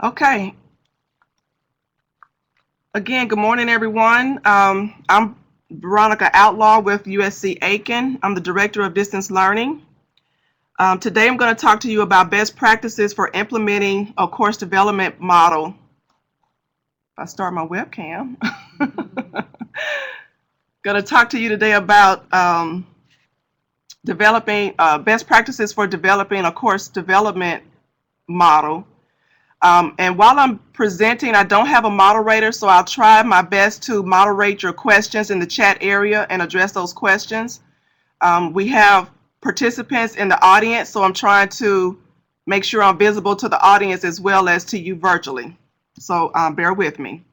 Okay. Again, good morning, everyone. I'm Veronica Outlaw with USC Aiken. I'm the Director of Distance Learning. Today, I'm going to talk to you about best practices for implementing a course development model. If I start my webcam, going to talk to you today about developing best practices for developing a course development model. And while I'm presenting, I don't have a moderator, so I'll try my best to moderate your questions in the chat area and address those questions. We have participants in the audience, so I'm trying to make sure I'm visible to the audience as well as to you virtually. So bear with me.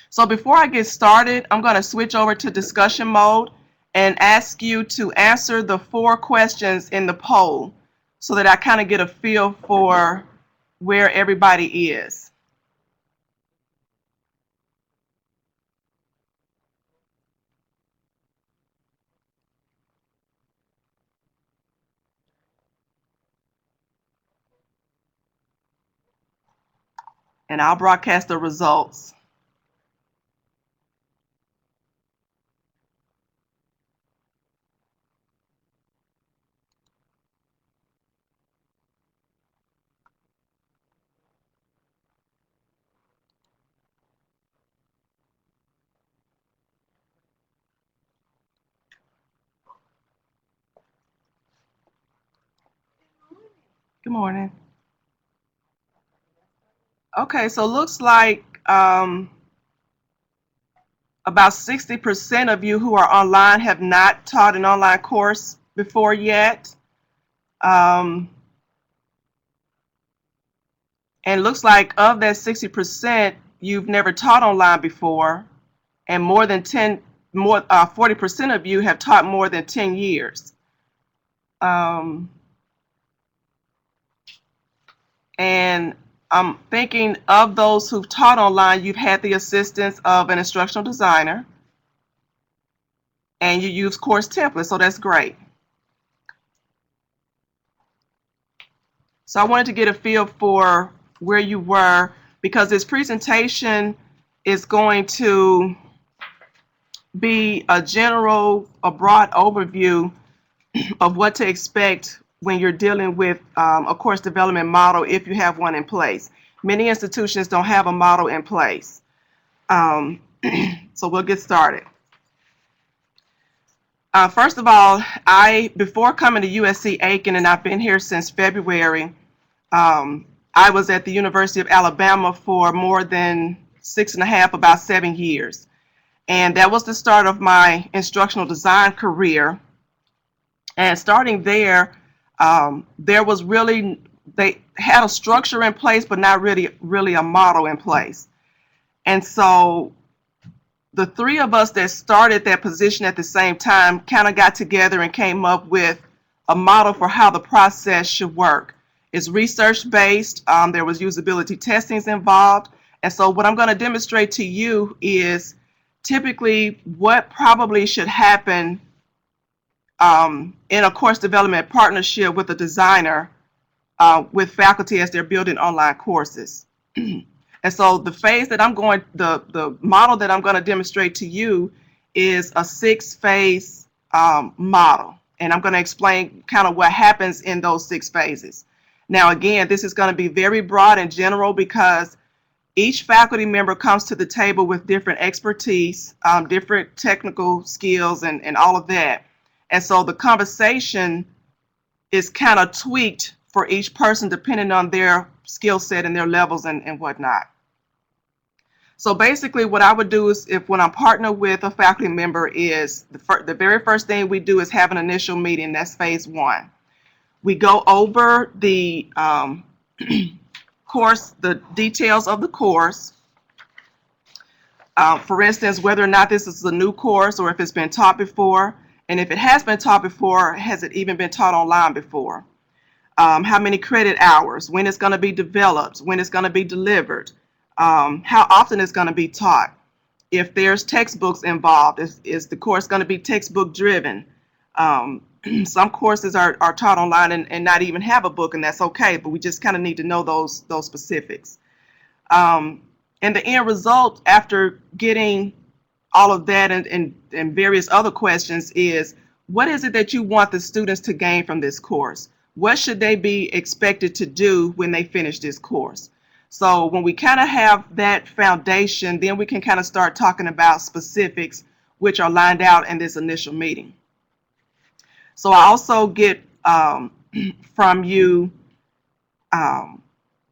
So before I get started, I'm going to switch over to discussion mode and ask you to answer the 4 questions in the poll so that I kind of get a feel for where everybody is. And I'll broadcast the results. Good morning. Okay, so looks like about 60% of you who are online have not taught an online course before yet. And looks like of that 60%, you've never taught online before, and more than 40% of you have taught more than 10 years. And I'm thinking of those who've taught online, you've had the assistance of an instructional designer and you use course templates, so that's great. So I wanted to get a feel for where you were, because this presentation is going to be a broad overview of what to expect when you're dealing with a course development model if you have one in place. Many institutions don't have a model in place. So we'll get started. First of all, before coming to USC Aiken, and I've been here since February, I was at the University of Alabama for more than 6.5, about 7 years. And that was the start of my instructional design career. And starting there, they had a structure in place, but not really a model in place. And so the 3 of us that started that position at the same time kind of got together and came up with a model for how the process should work. It's research-based. There was usability testings involved. And so what I'm going to demonstrate to you is typically what probably should happen in a course development partnership with a designer with faculty as they're building online courses. And so the model that I'm going to demonstrate to you is a 6-phase model. And I'm going to explain kind of what happens in those 6 phases. Now, again, this is going to be very broad and general because each faculty member comes to the table with different expertise, different technical skills, and all of that. And so the conversation is kind of tweaked for each person depending on their skill set and their levels and whatnot. So basically what I would do is when I'm partnered with a faculty member is the very first thing we do is have an initial meeting. That's phase 1. We go over the course, the details of the course. For instance, whether or not this is a new course or if it's been taught before. And if it has been taught before, has it even been taught online before? How many credit hours, when it's going to be developed, when it's going to be delivered, how often it's going to be taught. If there's textbooks involved, is the course going to be textbook driven? Some courses are taught online and not even have a book, and that's okay, but we just kind of need to know those specifics. And the end result after getting all of that and various other questions is, what is it that you want the students to gain from this course? What should they be expected to do when they finish this course? So when we kind of have that foundation, then we can kind of start talking about specifics, which are lined out in this initial meeting. So I also get from you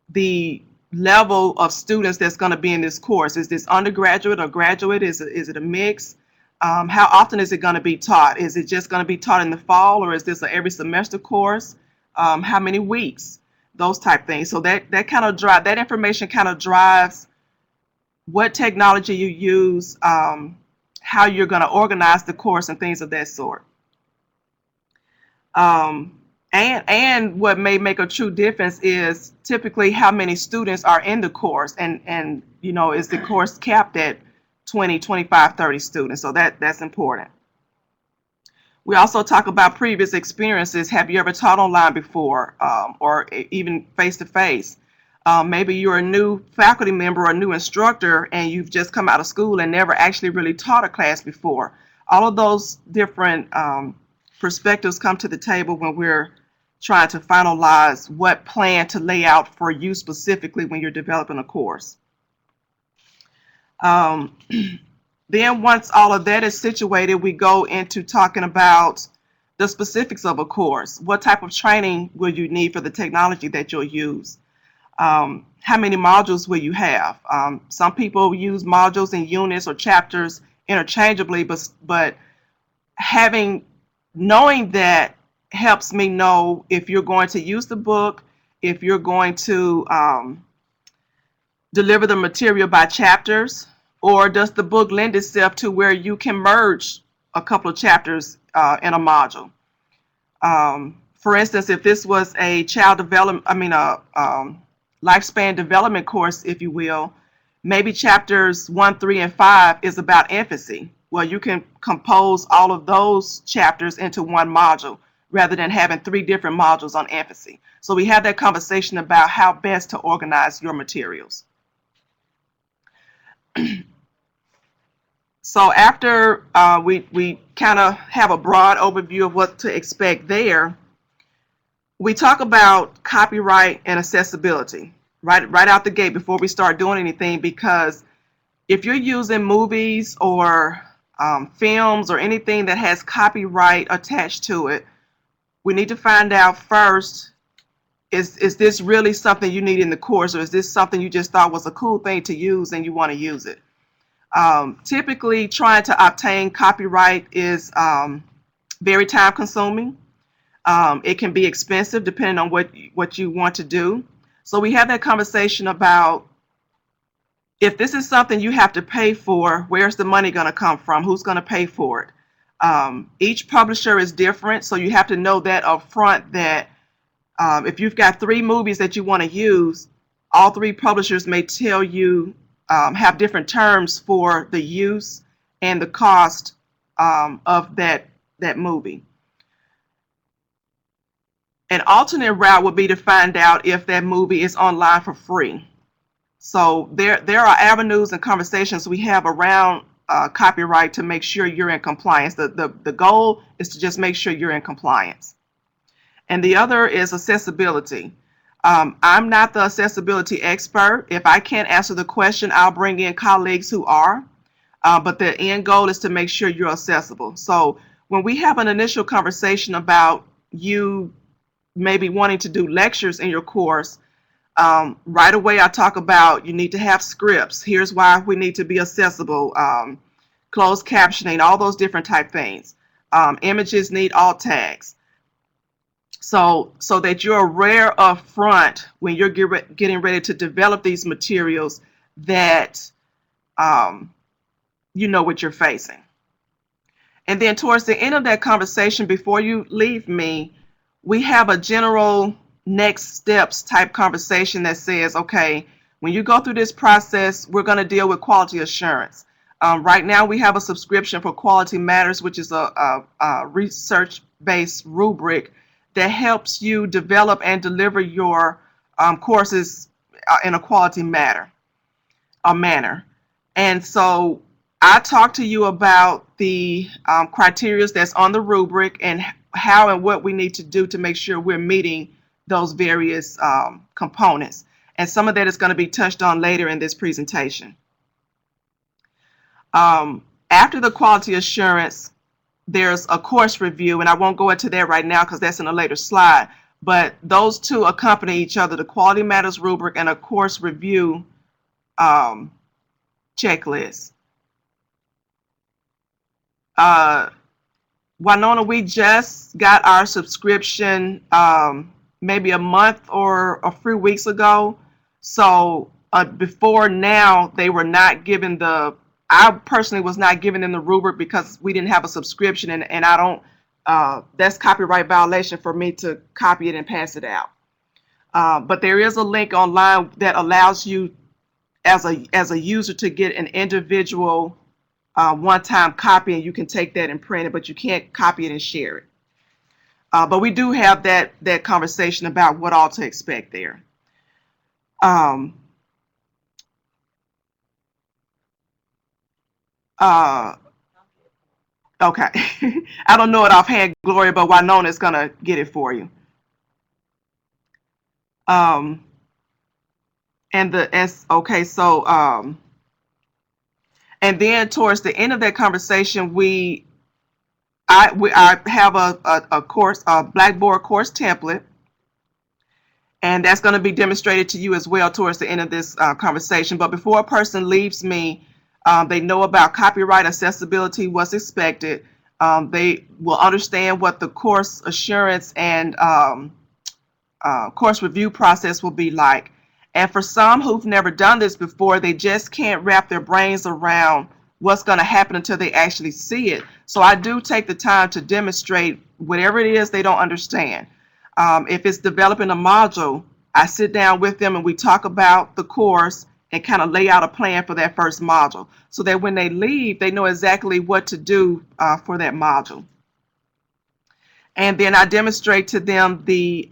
the level of students that's going to be in this course. Is this undergraduate or graduate? Is it a mix? How often is it going to be taught? Is it just going to be taught in the fall, or is this an every semester course? How many weeks? Those type things. So that kind of that information kind of drives what technology you use, how you're going to organize the course, and things of that sort. And what may make a true difference is typically how many students are in the course, and you know, is the course capped at 20, 25, 30 students? So that's important. We also talk about previous experiences. Have you ever taught online before, or even face-to-face? Maybe you're a new faculty member or a new instructor and you've just come out of school and never actually really taught a class before. All of those different perspectives come to the table when we're trying to finalize what plan to lay out for you specifically when you're developing a course. Then once all of that is situated, we go into talking about the specifics of a course. What type of training will you need for the technology that you'll use? How many modules will you have? Some people use modules and units or chapters interchangeably, but knowing that helps me know if you're going to use the book, if you're going to deliver the material by chapters, or does the book lend itself to where you can merge a couple of chapters in a module? For instance, if this was a lifespan development course, if you will, maybe chapters 1, 3, and 5 is about infancy. Well, you can compose all of those chapters into one module rather than having 3 different modules on infancy. So we have that conversation about how best to organize your materials. So after we kind of have a broad overview of what to expect there, we talk about copyright and accessibility right out the gate before we start doing anything, because if you're using movies or films or anything that has copyright attached to it, we need to find out first, is this really something you need in the course, or is this something you just thought was a cool thing to use and you want to use it? Typically, trying to obtain copyright is very time consuming. It can be expensive depending on what you want to do. So we have that conversation about, if this is something you have to pay for, where's the money going to come from? Who's going to pay for it? Each publisher is different, so you have to know that up front, that if you've got 3 movies that you want to use, all 3 publishers may tell you, have different terms for the use and the cost of that movie. An alternate route would be to find out if that movie is online for free. So there are avenues and conversations we have around copyright to make sure you're in compliance. The goal is to just make sure you're in compliance. And the other is accessibility. I'm not the accessibility expert. If I can't answer the question, I'll bring in colleagues who are. But the end goal is to make sure you're accessible. So when we have an initial conversation about you maybe wanting to do lectures in your course, right away I talk about you need to have scripts. Here's why we need to be accessible, closed captioning, all those different type things. Images need alt tags. So that you're aware up front when you're getting ready to develop these materials, that you know what you're facing. And then towards the end of that conversation, before you leave me, we have a general next steps type conversation that says, okay, when you go through this process, we're going to deal with quality assurance. Right now we have a subscription for Quality Matters, which is a research based rubric that helps you develop and deliver your courses in a quality manner. And so I talked to you about the criteria that's on the rubric and how and what we need to do to make sure we're meeting those various components. And some of that is going to be touched on later in this presentation. After the quality assurance, there's a course review, and I won't go into that right now because that's in a later slide, but those two accompany each other, the quality matters rubric and a course review checklist. Winona, we just got our subscription maybe a month or a few weeks ago. So before now, they were not given I personally was not giving them the rubric because we didn't have a subscription, and I don't, that's copyright violation for me to copy it and pass it out. But there is a link online that allows you as a user to get an individual one-time copy, and you can take that and print it, but you can't copy it and share it. But we do have that conversation about what all to expect there. Okay. I don't know it offhand, Gloria, but Winona's gonna get it for you. And then towards the end of that conversation, I have a course, a Blackboard course template, and that's going to be demonstrated to you as well towards the end of this conversation. But before a person leaves me, they know about copyright accessibility, what's expected. They will understand what the course assurance and course review process will be like. And for some who've never done this before, they just can't wrap their brains around what's going to happen until they actually see it. So I do take the time to demonstrate whatever it is they don't understand. If it's developing a module, I sit down with them and we talk about the course and kind of lay out a plan for that first module so that when they leave, they know exactly what to do for that module. And then I demonstrate to them the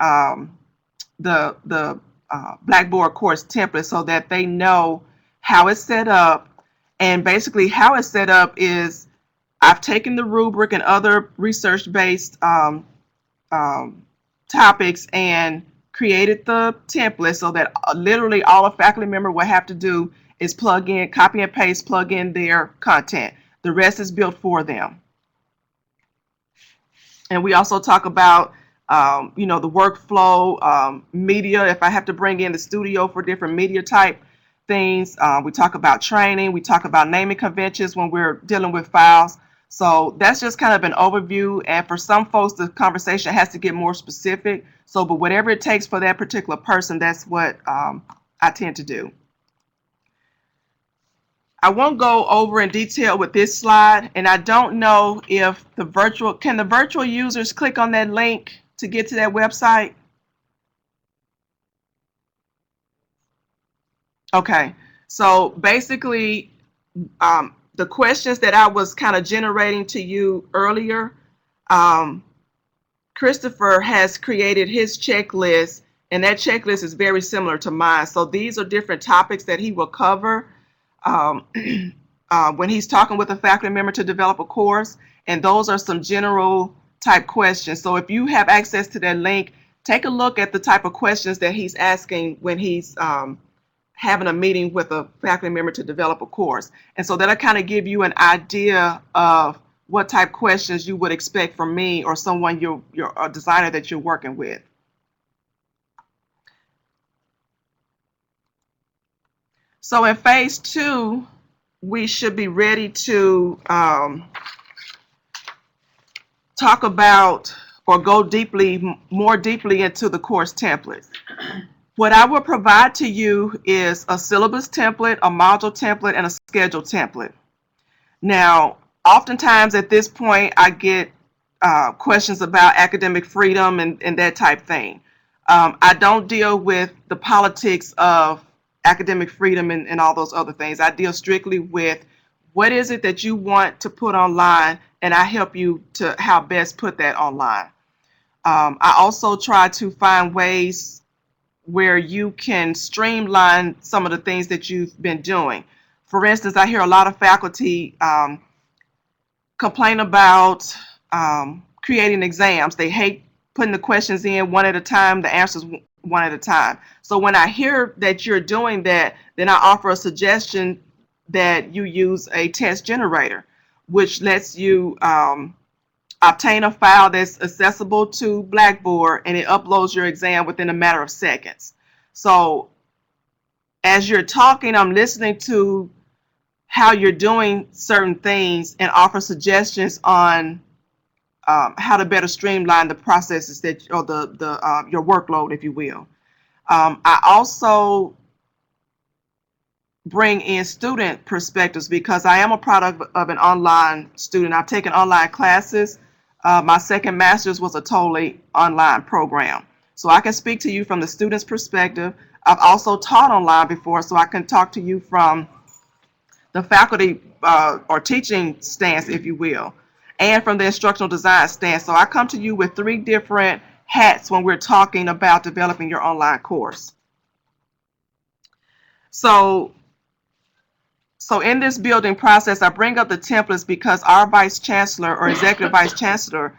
Blackboard course template so that they know how it's set up. And basically how it's set up is I've taken the rubric and other research-based topics and created the template so that literally all a faculty member will have to do is plug in, copy and paste, plug in their content. The rest is built for them. And we also talk about the workflow, media, if I have to bring in the studio for different media type things. We talk about training. We talk about naming conventions when we're dealing with files. So that's just kind of an overview. And for some folks, the conversation has to get more specific. So, but whatever it takes for that particular person, that's what I tend to do. I won't go over in detail with this slide, and I don't know if the virtual users click on that link to get to that website? Okay, so basically the questions that I was kind of generating to you earlier, Christopher has created his checklist, and that checklist is very similar to mine. So these are different topics that he will cover when he's talking with a faculty member to develop a course, and those are some general type questions. So if you have access to that link, take a look at the type of questions that he's asking when he's having a meeting with a faculty member to develop a course. And so that'll kind of give you an idea of what type of questions you would expect from me or someone you're a designer that you're working with. So in phase 2, we should be ready to talk about or go more deeply into the course template. What I will provide to you is a syllabus template, a module template, and a schedule template. Now, oftentimes at this point, I get questions about academic freedom and that type thing. I don't deal with the politics of academic freedom and all those other things. I deal strictly with what is it that you want to put online and I help you to how best put that online. I also try to find ways where you can streamline some of the things that you've been doing. For instance, I hear a lot of faculty complain about creating exams. They hate putting the questions in one at a time, the answers one at a time. So when I hear that you're doing that, then I offer a suggestion that you use a test generator, which lets you obtain a file that's accessible to Blackboard, and it uploads your exam within a matter of seconds. So as you're talking, I'm listening to how you're doing certain things and offer suggestions on how to better streamline the processes that, or your workload, if you will. I also bring in student perspectives because I am a product of an online student. I've taken online classes. My second master's was a totally online program. So I can speak to you from the student's perspective. I've also taught online before, so I can talk to you from the faculty or teaching stance, if you will, and from the instructional design stance. So I come to you with 3 different hats when we're talking about developing your online course. So in this building process, I bring up the templates because our vice chancellor or executive vice chancellor,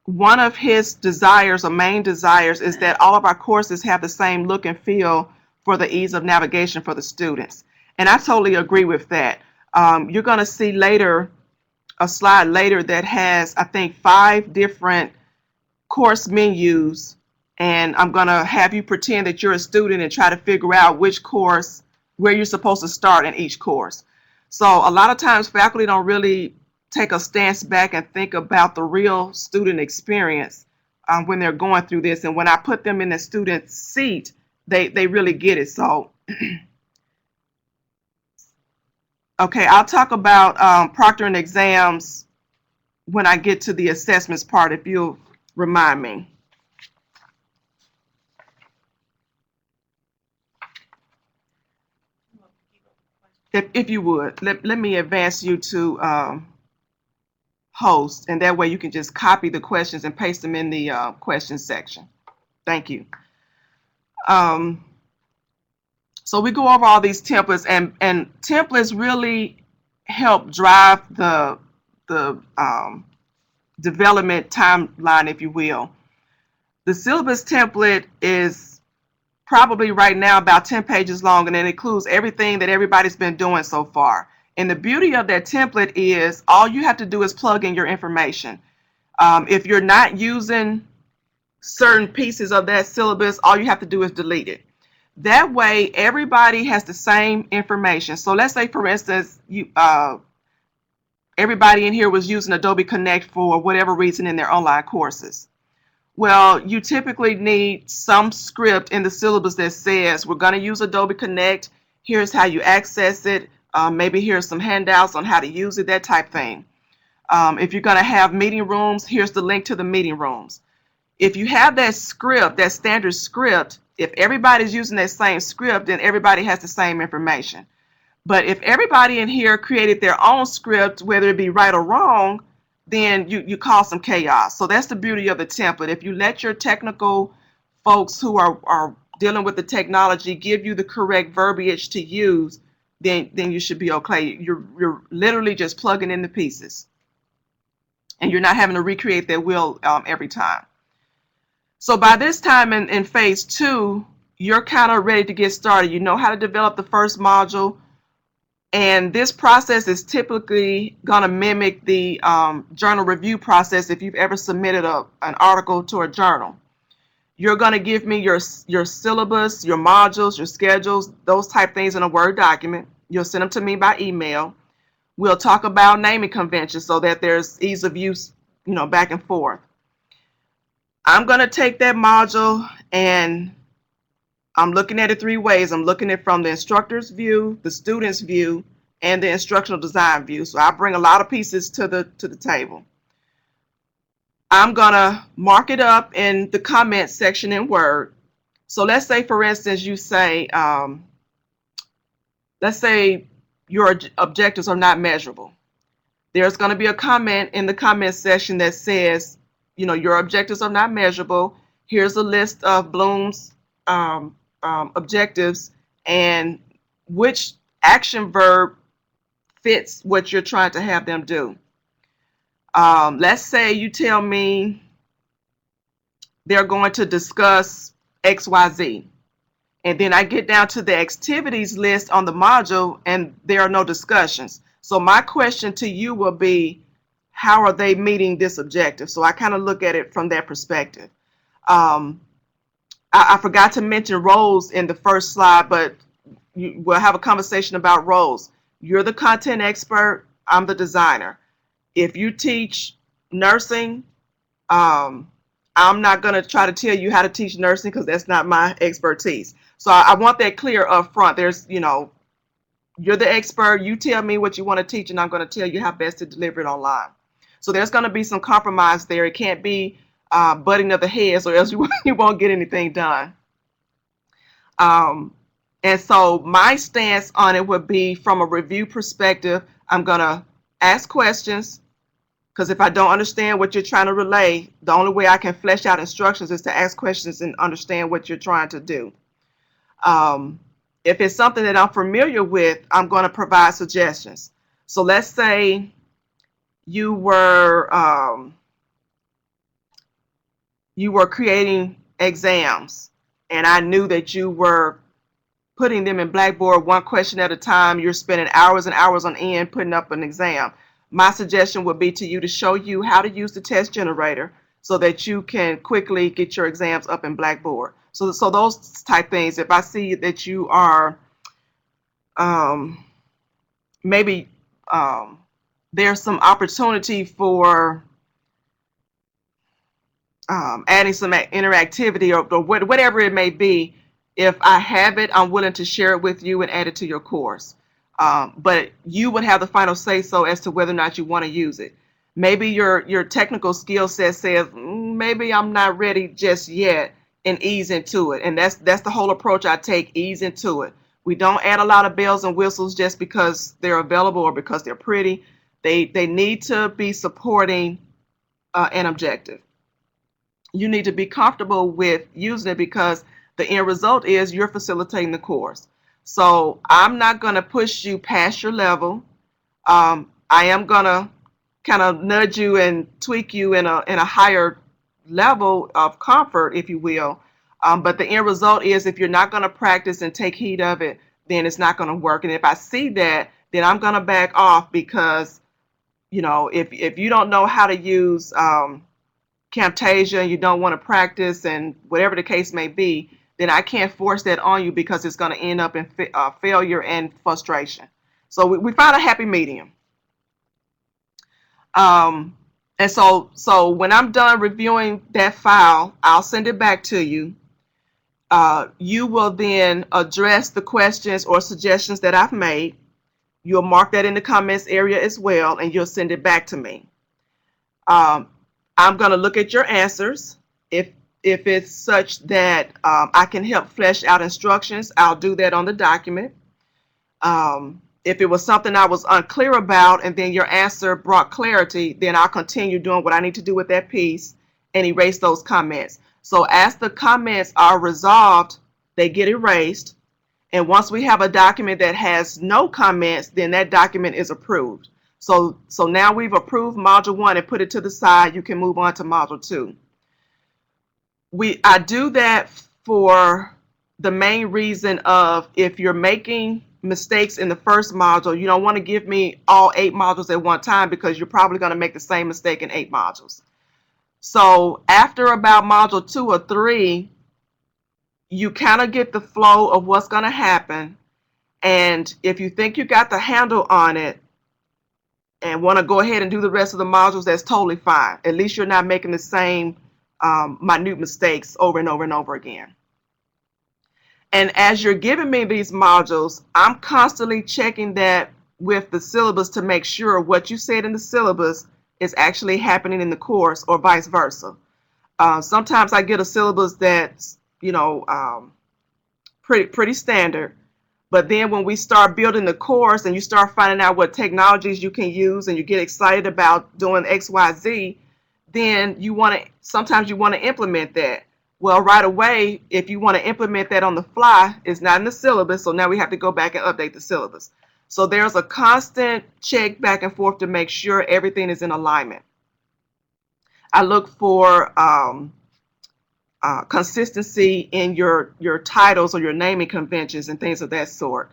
one of his desires or main desires is that all of our courses have the same look and feel for the ease of navigation for the students. And I totally agree with that. You're going to see later, a slide later that has, I think, 5 different course menus. And I'm going to have you pretend that you're a student and try to figure out which course, where you're supposed to start in each course. So a lot of times faculty don't really take a stance back and think about the real student experience when they're going through this. And when I put them in the student seat, they really get it. So okay, I'll talk about proctoring exams when I get to the assessments part, if you'll remind me. If you would, let me advance you to host, and that way you can just copy the questions and paste them in the questions section. Thank you. So we go over all these templates, and templates really help drive the development timeline, if you will. The syllabus template is probably right now about 10 pages long, and it includes everything that everybody's been doing so far. And the beauty of that template is all you have to do is plug in your information. If you're not using certain pieces of that syllabus, all you have to do is delete it. That way, everybody has the same information. So let's say, for instance, everybody in here was using Adobe Connect for whatever reason in their online courses. Well, you typically need some script in the syllabus that says, we're going to use Adobe Connect. Here's how you access it. Maybe here's some handouts on how to use it, that type thing. If you're going to have meeting rooms, here's the link to the meeting rooms. If you have that script, that standard script, if everybody's using that same script, then everybody has the same information. But if everybody in here created their own script, whether it be right or wrong, then you cause some chaos. So that's the beauty of the template. If you let your technical folks who are dealing with the technology give you the correct verbiage to use, then you should be okay. You're literally just plugging in the pieces, and you're not having to recreate that wheel every time. So by this time in phase 2, you're kind of ready to get started. You know how to develop the first module. And this process is typically going to mimic the journal review process if you've ever submitted an article to a journal. You're going to give me your syllabus, your modules, your schedules, those type things in a Word document. You'll send them to me by email. We'll talk about naming conventions so that there's ease of use, back and forth. I'm going to take that module and I'm looking at it 3 ways. I'm looking at it from the instructor's view, the student's view, and the instructional design view. So I bring a lot of pieces to the table. I'm going to mark it up in the comment section in Word. So let's say, for instance, you say, let's say your objectives are not measurable. There's going to be a comment in the comment section that says, your objectives are not measurable. Here's a list of Bloom's objectives and which action verb fits what you're trying to have them do. Let's say you tell me they're going to discuss XYZ. And then I get down to the activities list on the module and there are no discussions. So my question to you will be, how are they meeting this objective? So I kind of look at it from that perspective. I forgot to mention roles in the first slide, but we'll have a conversation about roles. You're the content expert, I'm the designer. If you teach nursing, I'm not going to try to tell you how to teach nursing because that's not my expertise. So I want that clear up front. There's, you're the expert. You tell me what you want to teach, and I'm going to tell you how best to deliver it online. So there's going to be some compromise there. It can't be butting of the heads, or else you won't get anything done. And so my stance on it would be, from a review perspective, I'm going to ask questions, because if I don't understand what you're trying to relay, the only way I can flesh out instructions is to ask questions and understand what you're trying to do. If it's something that I'm familiar with, I'm going to provide suggestions. So let's say you were creating exams, and I knew that you were putting them in Blackboard one question at a time. You're spending hours and hours on end putting up an exam. My suggestion would be to you to show you how to use the test generator so that you can quickly get your exams up in Blackboard. So those type things. If I see that you are maybe there's some opportunity for adding some interactivity or whatever it may be, if I have it, I'm willing to share it with you and add it to your course. But you would have the final say so as to whether or not you want to use it. Maybe your technical skill set says, maybe I'm not ready just yet, and ease into it. And that's the whole approach I take, ease into it. We don't add a lot of bells and whistles just because they're available or because they're pretty. They need to be supporting an objective. You need to be comfortable with using it because the end result is you're facilitating the course. So I'm not going to push you past your level. I am going to kind of nudge you and tweak you in a higher level of comfort, if you will. But the end result is, if you're not going to practice and take heed of it, then it's not going to work. And if I see that, then I'm going to back off, because, if you don't know how to use Camtasia and you don't want to practice, and whatever the case may be, then I can't force that on you, because it's going to end up in failure and frustration. So we found a happy medium. And so when I'm done reviewing that file, I'll send it back to you. You will then address the questions or suggestions that I've made. You'll mark that in the comments area as well, and you'll send it back to me. I'm going to look at your answers. If it's such that I can help flesh out instructions, I'll do that on the document. If it was something I was unclear about and then your answer brought clarity, then I'll continue doing what I need to do with that piece and erase those comments. So as the comments are resolved, they get erased. And once we have a document that has no comments, then that document is approved. So now we've approved Module 1 and put it to the side. You can move on to Module 2. I do that for the main reason of, if you're making mistakes in the first module, you don't want to give me all 8 modules at one time, because you're probably going to make the same mistake in 8 modules. So after about Module 2 or 3, you kind of get the flow of what's going to happen. And if you think you got the handle on it and want to go ahead and do the rest of the modules, that's totally fine. At least you're not making the same minute mistakes over and over and over again. And as you're giving me these modules, I'm constantly checking that with the syllabus to make sure what you said in the syllabus is actually happening in the course, or vice versa. Sometimes I get a syllabus that's, pretty standard, But then when we start building the course and you start finding out what technologies you can use and you get excited about doing XYZ, then sometimes you want to implement that. Well, right away, if you want to implement that on the fly, it's not in the syllabus. So now we have to go back and update the syllabus. So there's a constant check back and forth to make sure everything is in alignment. I look for consistency in your titles or your naming conventions and things of that sort.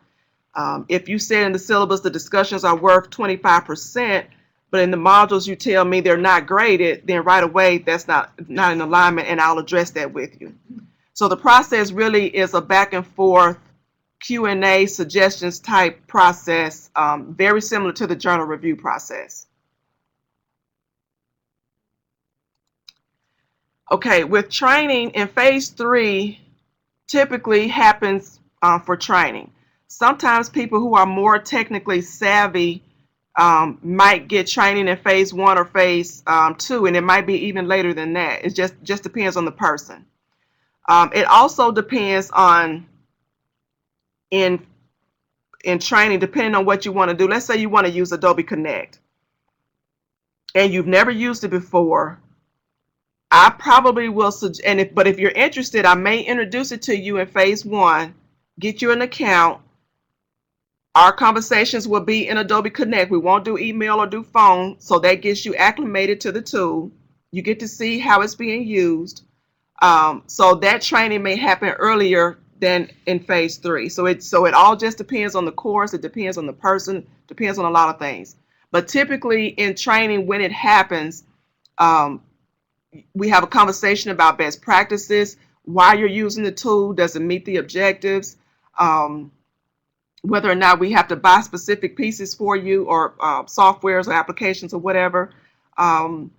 If you said in the syllabus the discussions are worth 25%, but in the modules you tell me they're not graded, then right away that's not in alignment, and I'll address that with you. So the process really is a back and forth Q&A suggestions type process, very similar to the journal review process. Okay, with training in phase 3, typically happens for training. Sometimes people who are more technically savvy might get training in phase 1 or phase 2, and it might be even later than that. It just depends on the person. It also depends on in training, depending on what you want to do. Let's say you want to use Adobe Connect and you've never used it before. I probably will suggest, but if you're interested, I may introduce it to you in phase 1, get you an account. Our conversations will be in Adobe Connect. We won't do email or do phone, so that gets you acclimated to the tool. You get to see how it's being used. So that training may happen earlier than in phase 3. So it all just depends on the course. It depends on the person. Depends on a lot of things. But typically in training, when it happens, we have a conversation about best practices, why you're using the tool, does it meet the objectives, whether or not we have to buy specific pieces for you or softwares or applications or whatever. And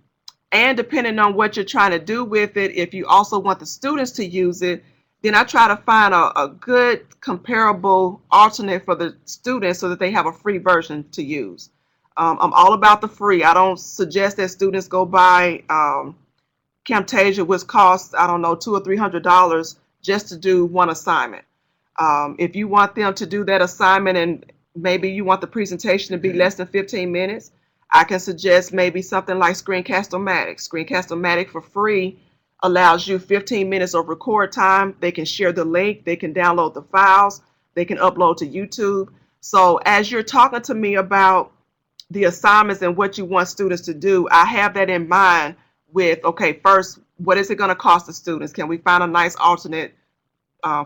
depending on what you're trying to do with it, if you also want the students to use it, then I try to find a good comparable alternate for the students so that they have a free version to use. I'm all about the free. I don't suggest that students go buy Camtasia, which costs, I don't know, $200 or $300 just to do one assignment. If you want them to do that assignment and maybe you want the presentation to be less than 15 minutes, I can suggest maybe something like Screencast-O-Matic. Screencast-O-Matic for free allows you 15 minutes of record time. They can share the link. They can download the files. They can upload to YouTube. So as you're talking to me about the assignments and what you want students to do, I have that in mind with, okay, first, what is it going to cost the students? Can we find a nice alternate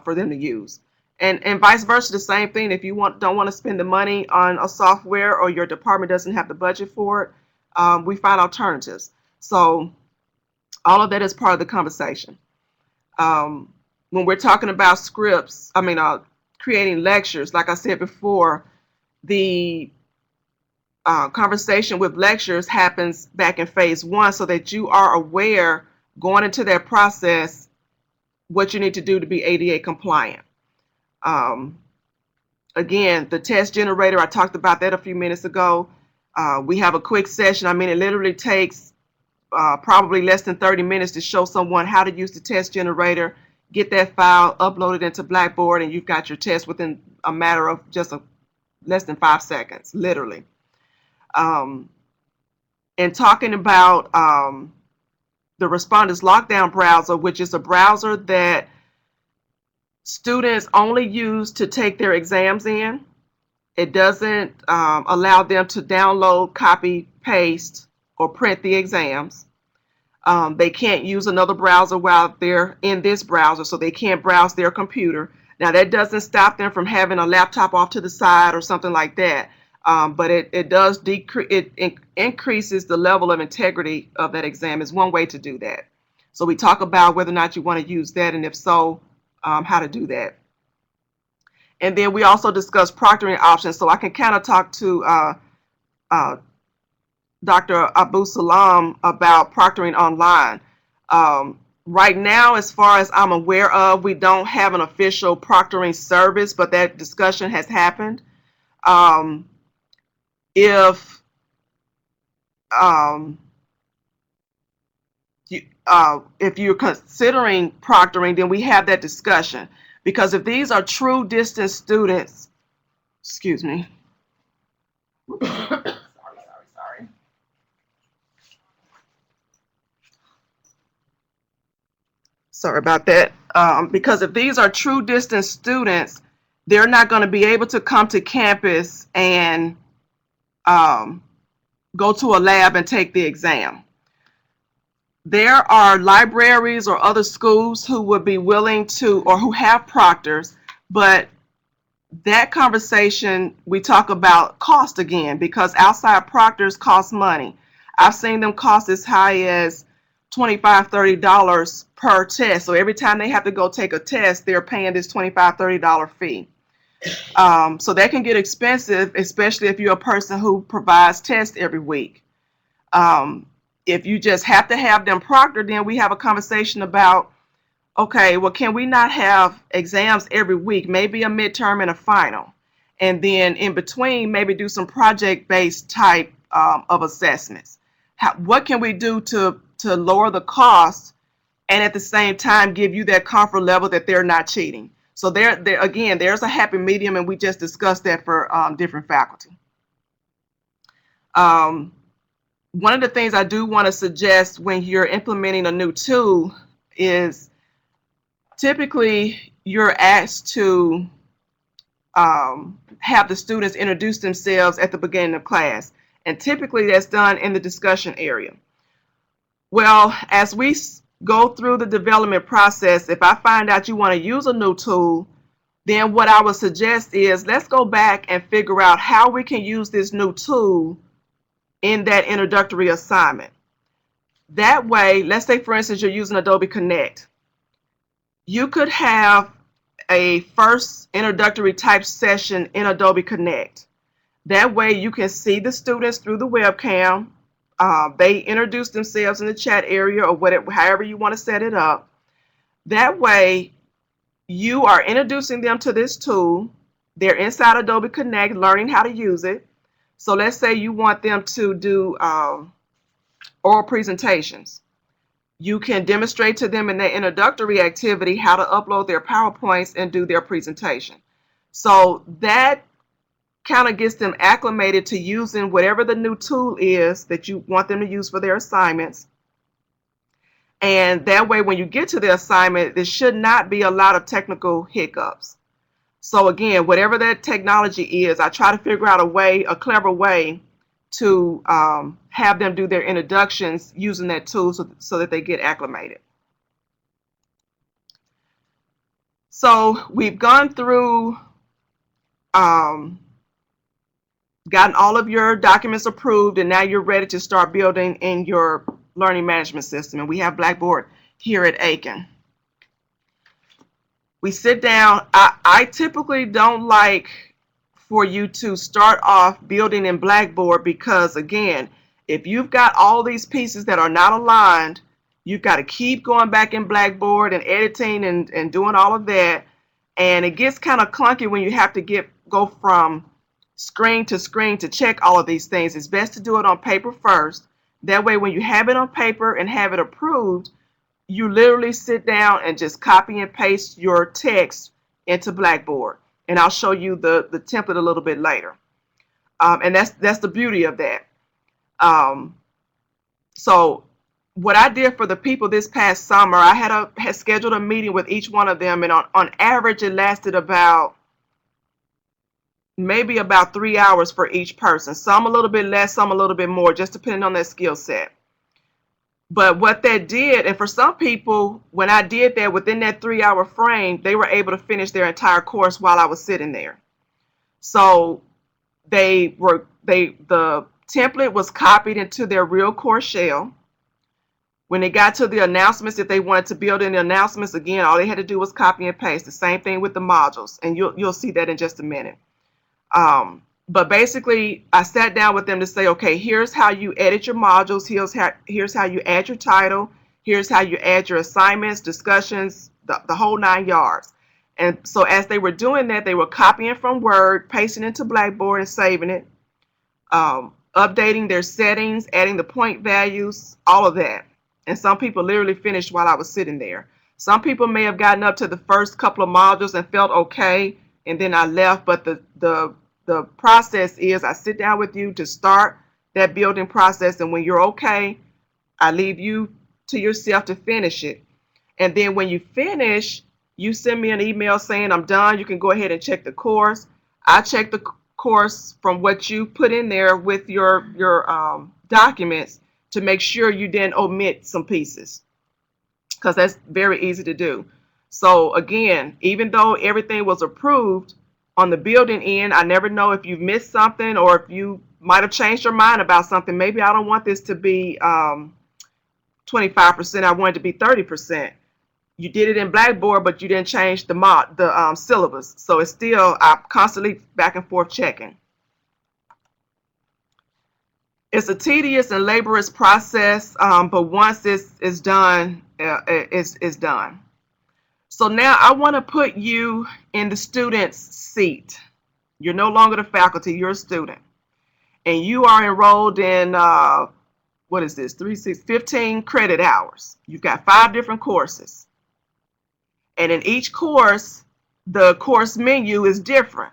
for them to use? And vice versa, the same thing. If you don't want to spend the money on a software or your department doesn't have the budget for it, we find alternatives. So all of that is part of the conversation. When we're talking about scripts, creating lectures, like I said before, the conversation with lectures happens back in phase 1 so that you are aware going into that process what you need to do to be ADA compliant. Again, the test generator, I talked about that a few minutes ago. We have a quick session. It literally takes probably less than 30 minutes to show someone how to use the test generator, get that file, upload it into Blackboard, and you've got your test within a matter of just less than 5 seconds, literally. And talking about the Respondus Lockdown browser, which is a browser that students only use to take their exams in. It doesn't allow them to download, copy, paste, or print the exams. They can't use another browser while they're in this browser, so they can't browse their computer. Now, that doesn't stop them from having a laptop off to the side or something like that, but it does increases the level of integrity of that exam is one way to do that. So we talk about whether or not you want to use that, and if so, how to do that. And then we also discuss proctoring options. So I can kind of talk to Dr. Abu Salam about proctoring online. Right now, as far as I'm aware of, we don't have an official proctoring service, but that discussion has happened. If you're considering proctoring, then we have that discussion. Because if these are true distance students, excuse me. Sorry. Sorry about that. Because if these are true distance students, they're not going to be able to come to campus and go to a lab and take the exam. There are libraries or other schools who would be willing to, or who have proctors, but that conversation, we talk about cost again, because outside proctors cost money. I've seen them cost as high as $25, $30 per test. So every time they have to go take a test, they're paying this $25, $30 fee. So that can get expensive, especially if you're a person who provides tests every week. If you just have to have them proctored, then we have a conversation about, okay, well, can we not have exams every week, maybe a midterm and a final, and then in between maybe do some project-based type of assessments? What can we do to lower the cost and at the same time give you that comfort level that they're not cheating? So there again, there's a happy medium, and we just discussed that for different faculty. One of the things I do want to suggest when you're implementing a new tool is typically you're asked to have the students introduce themselves at the beginning of class, and typically that's done in the discussion area. Well, as we go through the development process, if I find out you want to use a new tool, then what I would suggest is let's go back and figure out how we can use this new tool in that introductory assignment. That way, let's say for instance you're using Adobe Connect. You could have a first introductory type session in Adobe Connect. That way you can see the students through the webcam. They introduce themselves in the chat area or whatever, however you want to set it up. That way you are introducing them to this tool. They're inside Adobe Connect learning how to use it. So let's say you want them to do oral presentations. You can demonstrate to them in their introductory activity how to upload their PowerPoints and do their presentation. So that kind of gets them acclimated to using whatever the new tool is that you want them to use for their assignments. And that way, when you get to the assignment, there should not be a lot of technical hiccups. So again, whatever that technology is, I try to figure out a clever way to have them do their introductions using that tool so that they get acclimated. So we've gone through, gotten all of your documents approved, and now you're ready to start building in your learning management system. And we have Blackboard here at Aiken. We sit down. I typically don't like for you to start off building in Blackboard because, again, if you've got all these pieces that are not aligned, you've got to keep going back in Blackboard and editing and doing all of that. And it gets kind of clunky when you have to go from screen to check all of these things. It's best to do it on paper first. That way, when you have it on paper and have it approved, you literally sit down and just copy and paste your text into Blackboard. And I'll show you the template a little bit later. And that's the beauty of that. So what I did for the people this past summer, I had scheduled a meeting with each one of them, and on average it lasted maybe about 3 hours for each person. Some a little bit less, some a little bit more, just depending on their skill set. But what that did, and for some people, when I did that within that 3 hour frame, they were able to finish their entire course while I was sitting there. So the template was copied into their real course shell. When they got to the announcements, if they wanted to build in the announcements, again, all they had to do was copy and paste. The same thing with the modules, and you'll see that in just a minute. But basically, I sat down with them to say, okay, here's how you edit your modules. Here's how you add your title. Here's how you add your assignments, discussions, the whole 9 yards. And so as they were doing that, they were copying from Word, pasting into Blackboard and saving it, updating their settings, adding the point values, all of that. And some people literally finished while I was sitting there. Some people may have gotten up to the first couple of modules and felt okay, and then I left. But the process is I sit down with you to start that building process, and when you're okay, I leave you to yourself to finish it. And then when you finish, you send me an email saying I'm done. You can go ahead and check the course. I check the course from what you put in there with your documents to make sure you didn't omit some pieces, because that's very easy to do. So again, even though everything was approved on the building end, I never know if you've missed something or if you might have changed your mind about something. Maybe I don't want this to be 25%. I want it to be 30%. You did it in Blackboard, but you didn't change the syllabus. So it's still, I'm constantly back and forth checking. It's a tedious and laborious process, but once it's done, it's done. So now I want to put you in the student's seat. You're no longer the faculty, you're a student. And you are enrolled in, what is this, 15 credit hours. You've got 5 different courses. And in each course, the course menu is different.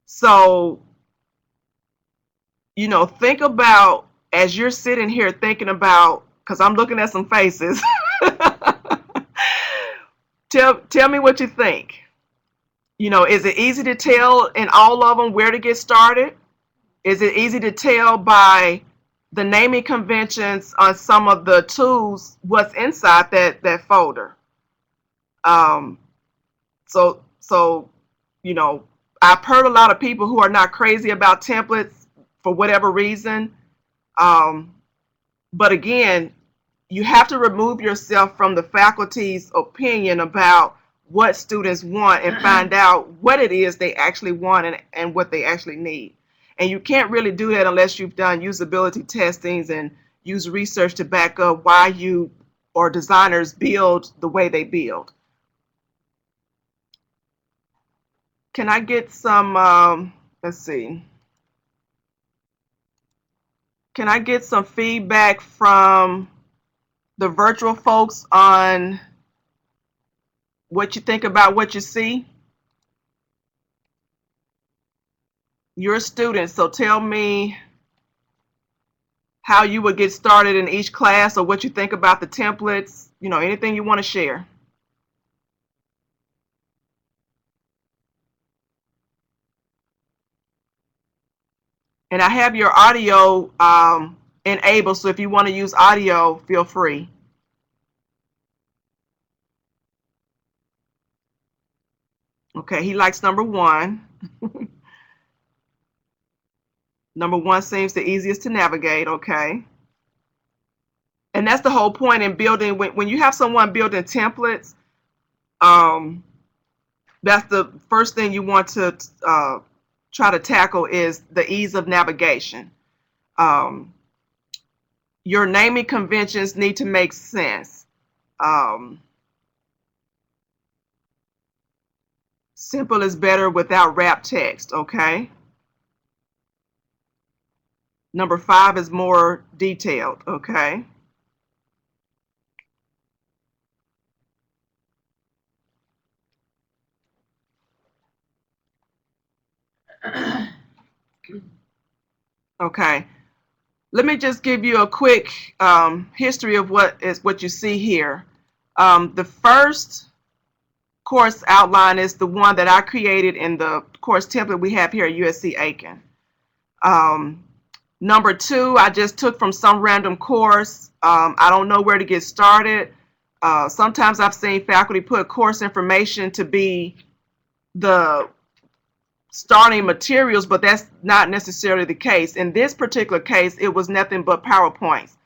So, you know, think about, as you're sitting here thinking about, because I'm looking at some faces, tell me what you think. You know, is it easy to tell in all of them where to get started? Is it easy to tell by the naming conventions on some of the tools what's inside that folder? So, you know, I've heard a lot of people who are not crazy about templates for whatever reason. But again, you have to remove yourself from the faculty's opinion about what students want and find out what it is they actually want and what they actually need. And you can't really do that unless you've done usability testings and use research to back up why you or designers build the way they build. Can I get some, let's see. Can I get some feedback from the virtual folks on what you think about what you see? You're a student, so tell me how you would get started in each class or what you think about the templates, you know, anything you want to share. And I have your audio enabled, so if you want to use audio, feel free. Okay, he likes number 1. Number 1 seems the easiest to navigate, okay. And that's the whole point in building, when you have someone building templates, that's the first thing you want to try to tackle is the ease of navigation. Your naming conventions need to make sense. Simple is better without wrap text, okay? Number 5 is more detailed, okay? Okay, let me just give you a quick history of what you see here. The first course outline is the one that I created in the course template we have here at USC Aiken. Number 2, I just took from some random course. I don't know where to get started. Sometimes I've seen faculty put course information to be the starting materials, but that's not necessarily the case. In this particular case, it was nothing but PowerPoints.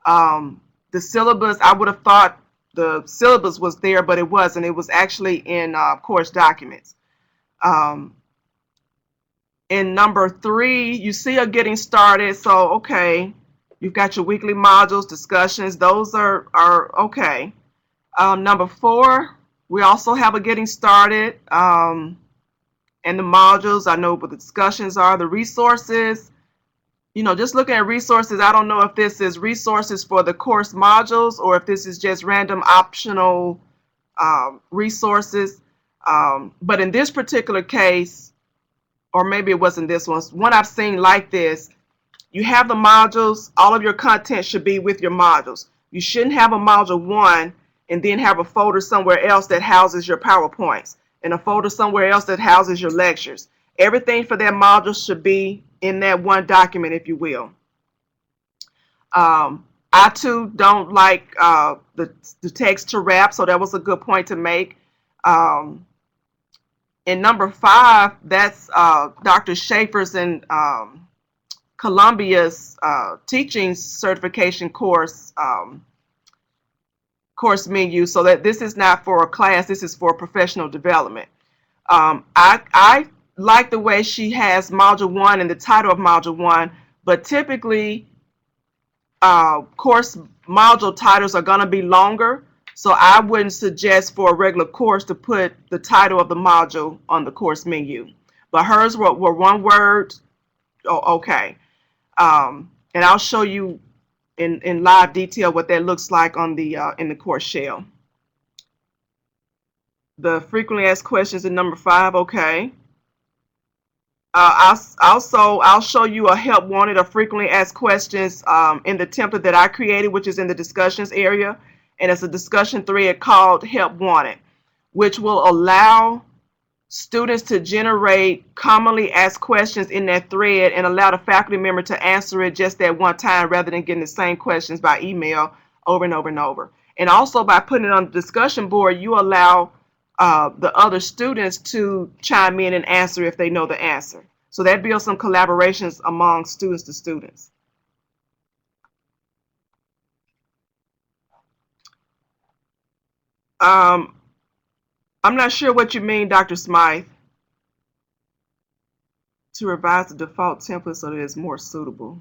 The syllabus, I would have thought the syllabus was there, but it wasn't. It was actually in course documents. In number 3, you see a getting started. So, okay, you've got your weekly modules, discussions. Those are okay. Number 4, we also have a getting started. And the modules, I know what the discussions are, the resources. just looking at resources, I don't know if this is resources for the course modules or if this is just random optional resources. But in this particular case, or maybe it wasn't this one I've seen like this, you have the modules, all of your content should be with your modules. You shouldn't have a module 1 and then have a folder somewhere else that houses your PowerPoints and a folder somewhere else that houses your lectures. Everything for that module should be in that one document, if you will. I too don't like the text to wrap, so that was a good point to make. In number 5, that's Dr. Schaefer's and Columbia's teaching certification course menu, so that this is not for a class, this is for professional development. I like the way she has module 1 and the title of module 1, but typically course module titles are going to be longer, so I wouldn't suggest for a regular course to put the title of the module on the course menu. But hers were one word. Oh, okay. And I'll show you in live detail what that looks like on the in the course shell. The frequently asked questions in number 5. Okay. I'll show you a help wanted or frequently asked questions in the template that I created, which is in the discussions area, and it's a discussion thread called help wanted, which will allow students to generate commonly asked questions in that thread and allow the faculty member to answer it just that one time rather than getting the same questions by email over and over and over. And also by putting it on the discussion board, you allow the other students to chime in and answer if they know the answer. So that builds some collaborations among students to students. I'm not sure what you mean, Dr. Smythe. To revise the default template so that it's more suitable.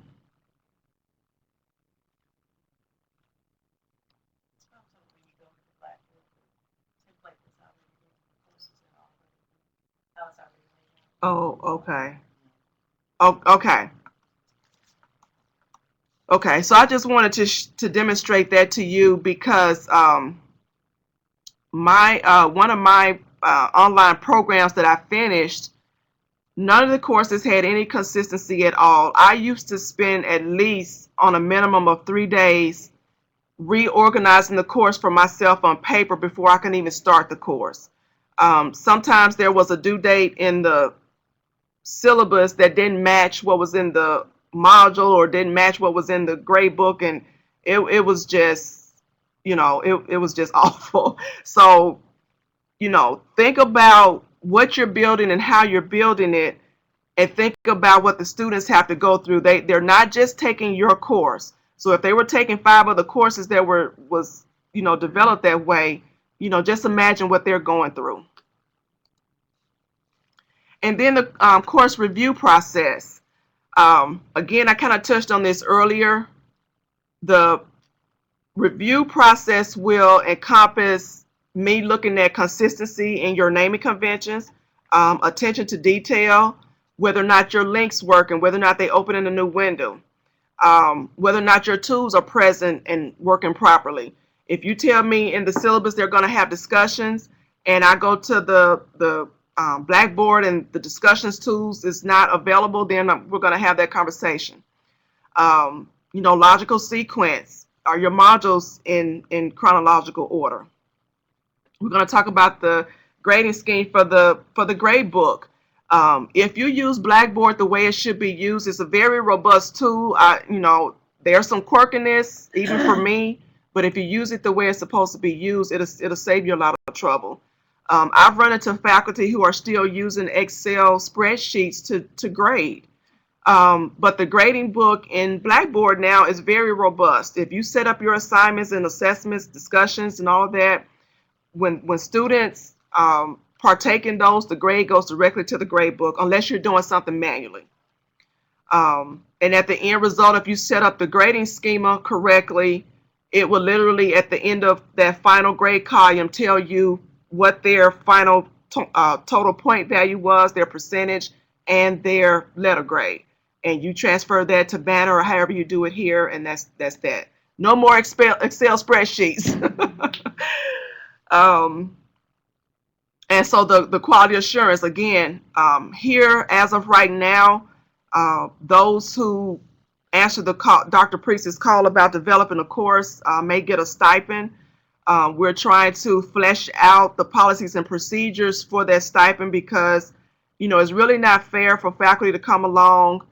Oh, okay. Oh, okay. Okay, so I just wanted to demonstrate that to you because one of my online programs that I finished, none of the courses had any consistency at all. I used to spend at least on a minimum of 3 days reorganizing the course for myself on paper before I can even start the course. Sometimes there was a due date in the syllabus that didn't match what was in the module or didn't match what was in the grade book, and it was just, it was just awful. So, think about what you're building and how you're building it, and think about what the students have to go through. They're not just taking your course. So if they were taking 5 other courses that was developed that way, just imagine what they're going through. And then the course review process. Again, I kind of touched on this earlier. The review process will encompass me looking at consistency in your naming conventions, attention to detail, whether or not your links work and whether or not they open in a new window, whether or not your tools are present and working properly. If you tell me in the syllabus they're going to have discussions and I go to the Blackboard and the discussions tools is not available, then we're going to have that conversation. Logical sequence. Are your modules in chronological order? We're going to talk about the grading scheme for the grade book. If you use Blackboard the way it should be used, it's a very robust tool. There's some quirkiness even for me, but if you use it the way it's supposed to be used, it'll save you a lot of trouble. I've run into faculty who are still using Excel spreadsheets to grade. But the grading book in Blackboard now is very robust. If you set up your assignments and assessments, discussions, and all of that, when students partake in those, the grade goes directly to the grade book unless you're doing something manually. And at the end result, if you set up the grading schema correctly, it will literally at the end of that final grade column tell you what their final total point value was, their percentage, and their letter grade. and you transfer that to Banner or however you do it here, and that's that. No more Excel spreadsheets. um, and so the quality assurance, again, here as of right now, those who answer the call, Dr. Priest's call about developing a course may get a stipend. We're trying to flesh out the policies and procedures for that stipend because, it's really not fair for faculty to come along,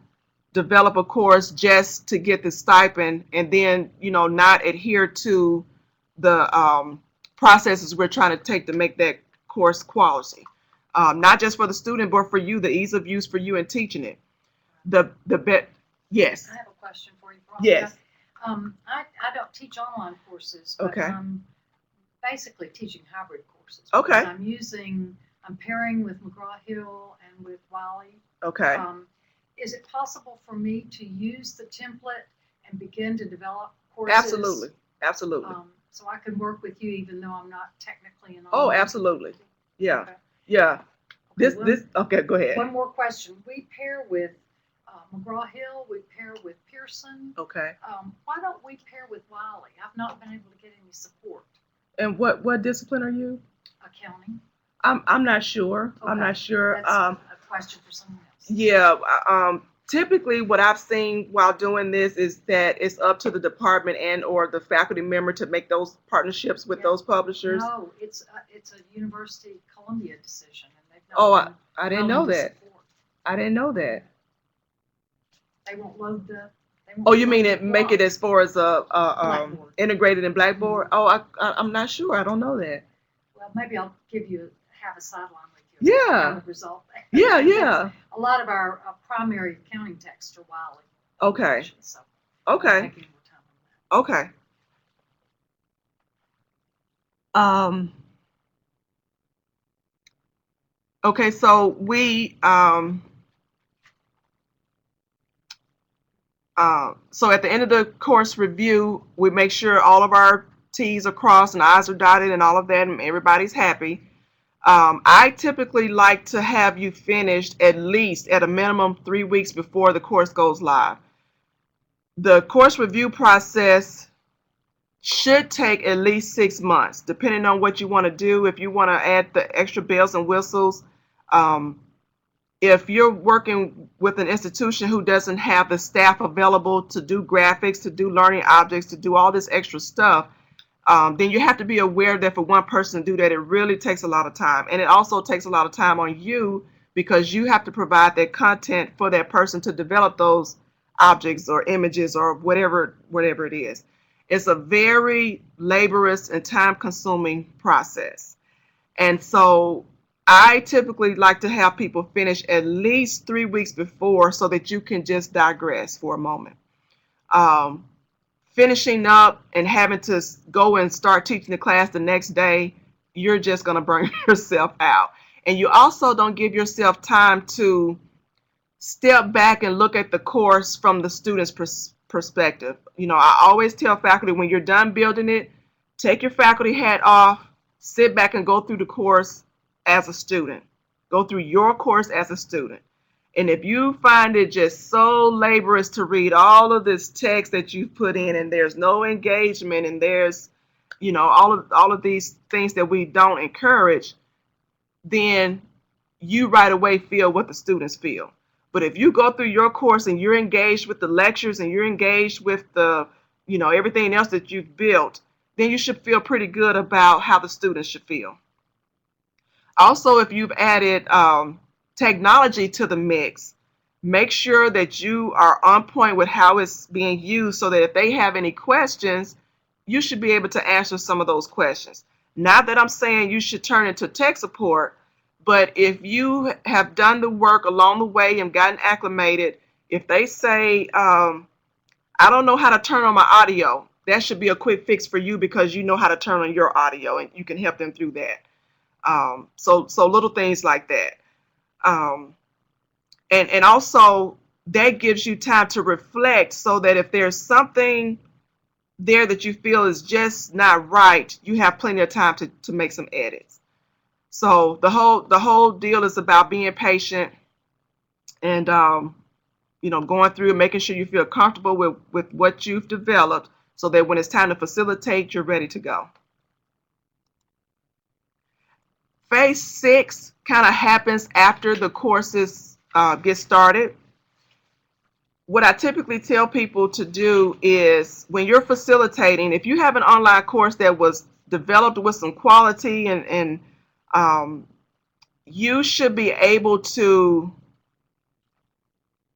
develop a course just to get the stipend, and then, not adhere to the processes we're trying to take to make that course quality. Not just for the student, but for you, the ease of use for you in teaching it. Yes. I have a question for you, Veronica. Yes. I don't teach online courses, but Okay. I'm basically teaching hybrid courses. Okay. I'm pairing with McGraw-Hill and with Wiley. Okay. Is it possible for me to use the template and begin to develop courses? Absolutely. So I can work with you even though I'm not technically an Oh, online. absolutely. Yeah. Okay. Yeah. Okay, Okay, go ahead. One more question. We pair with McGraw-Hill, we pair with Pearson. Okay. Why don't we pair with Wiley? I've not been able to get any support. And what discipline are you? Accounting. I'm not sure. Okay. I'm not sure. That's a question for someone else. Yeah. Typically, what I've seen while doing this is that it's up to the department and or the faculty member to make those partnerships with those publishers. No, it's a University of Columbia decision, and they've not. Oh, I didn't know that. Support. I didn't know that. They won't load the. Oh, you mean make it as far as Blackboard. integrated in Blackboard? Mm-hmm. Oh, I'm not sure. I don't know that. Well, maybe I'll have a sideline with you. Yeah. Kind of result. Yeah. A lot of our primary accounting texts are Wiley. Okay. So Okay. taking more time on that. Okay. Okay, so we so at the end of the course review, we make sure all of our T's are crossed and I's are dotted and all of that, and everybody's happy. I typically like to have you finished at least at a minimum 3 weeks before the course goes live. The course review process should take at least 6 months, depending on what you want to do. If you want to add the extra bells and whistles, if you're working with an institution who doesn't have the staff available to do graphics, to do learning objects, to do all this extra stuff, then you have to be aware that for one person to do that, it really takes a lot of time. And it also takes a lot of time on you because you have to provide that content for that person to develop those objects or images or whatever it is. It's a very laborious and time-consuming process. And so I typically like to have people finish at least 3 weeks before so that you can just digress for a moment. Finishing up and having to go and start teaching the class the next day, you're just going to burn yourself out. And you also don't give yourself time to step back and look at the course from the student's perspective. I always tell faculty when you're done building it, take your faculty hat off, sit back and go through the course as a student. Go through your course as a student. And if you find it just so laborious to read all of this text that you've put in and there's no engagement and there's, all of these things that we don't encourage, then you right away feel what the students feel. But if you go through your course and you're engaged with the lectures and you're engaged with the, everything else that you've built, then you should feel pretty good about how the students should feel. Also, if you've added technology to the mix, make sure that you are on point with how it's being used so that if they have any questions, you should be able to answer some of those questions. Not that I'm saying you should turn into tech support, but if you have done the work along the way and gotten acclimated, if they say, I don't know how to turn on my audio, that should be a quick fix for you because you know how to turn on your audio and you can help them through that. So little things like that. And also that gives you time to reflect so that if there's something there that you feel is just not right, you have plenty of time to make some edits. So the whole deal is about being patient and going through and making sure you feel comfortable with what you've developed so that when it's time to facilitate, you're ready to go. Phase 6 kind of happens after the courses get started. What I typically tell people to do is when you're facilitating, if you have an online course that was developed with some quality and you should be able to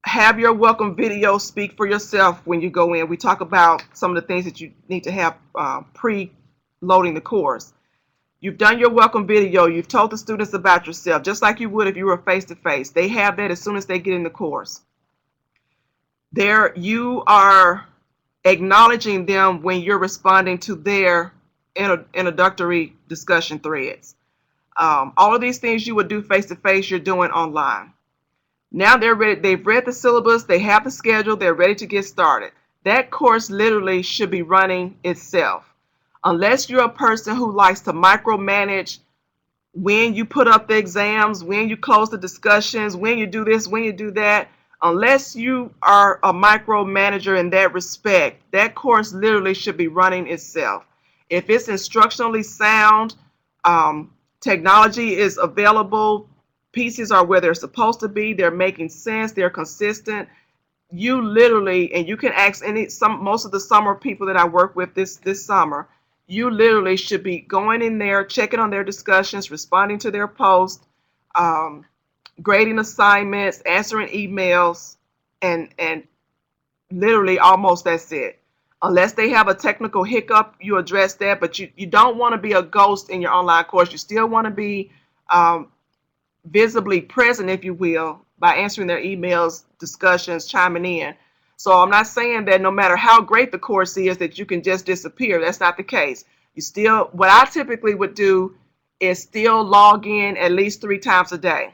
have your welcome video speak for yourself when you go in. We talk about some of the things that you need to have pre-loading the course. You've done your welcome video. You've told the students about yourself, just like you would if you were face-to-face. They have that as soon as they get in the course. There, you are acknowledging them when you're responding to their introductory discussion threads. All of these things you would do face-to-face, you're doing online. Now they're ready. They've read the syllabus. They have the schedule. They're ready to get started. That course literally should be running itself. Unless you're a person who likes to micromanage when you put up the exams, when you close the discussions, when you do this, when you do that, unless you are a micromanager in that respect, that course literally should be running itself. If it's instructionally sound, technology is available, pieces are where they're supposed to be, they're making sense, they're consistent, you literally, and you can ask most of the summer people that I work with this summer, you literally should be going in there, checking on their discussions, responding to their posts, grading assignments, answering emails, and literally almost that's it. Unless they have a technical hiccup, you address that, but you don't want to be a ghost in your online course. You still want to be visibly present, if you will, by answering their emails, discussions, chiming in. So I'm not saying that no matter how great the course is that you can just disappear. That's not the case. What I typically would do is still log in at least 3 times a day.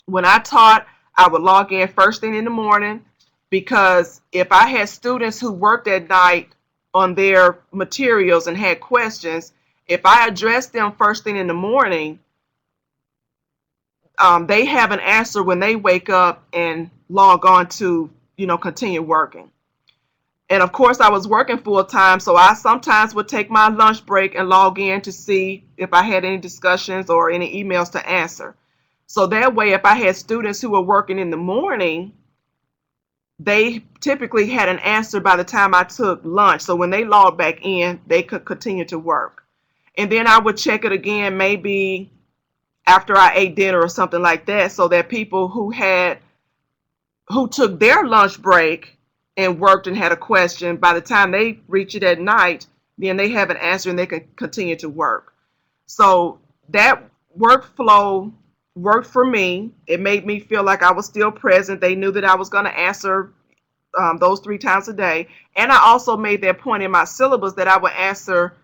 When I taught, I would log in first thing in the morning, because if I had students who worked at night on their materials and had questions, if I addressed them first thing in the morning, they have an answer when they wake up and log on to, continue working. And of course, I was working full time, so I sometimes would take my lunch break and log in to see if I had any discussions or any emails to answer. So that way, if I had students who were working in the morning, they typically had an answer by the time I took lunch. So when they logged back in, they could continue to work. And then I would check it again, maybe after I ate dinner or something like that, so that people who took their lunch break and worked and had a question, by the time they reach it at night, then they have an answer and they can continue to work. So that workflow worked for me. It made me feel like I was still present. They knew that I was going to answer those 3 times a day. And I also made that point in my syllabus that I would answer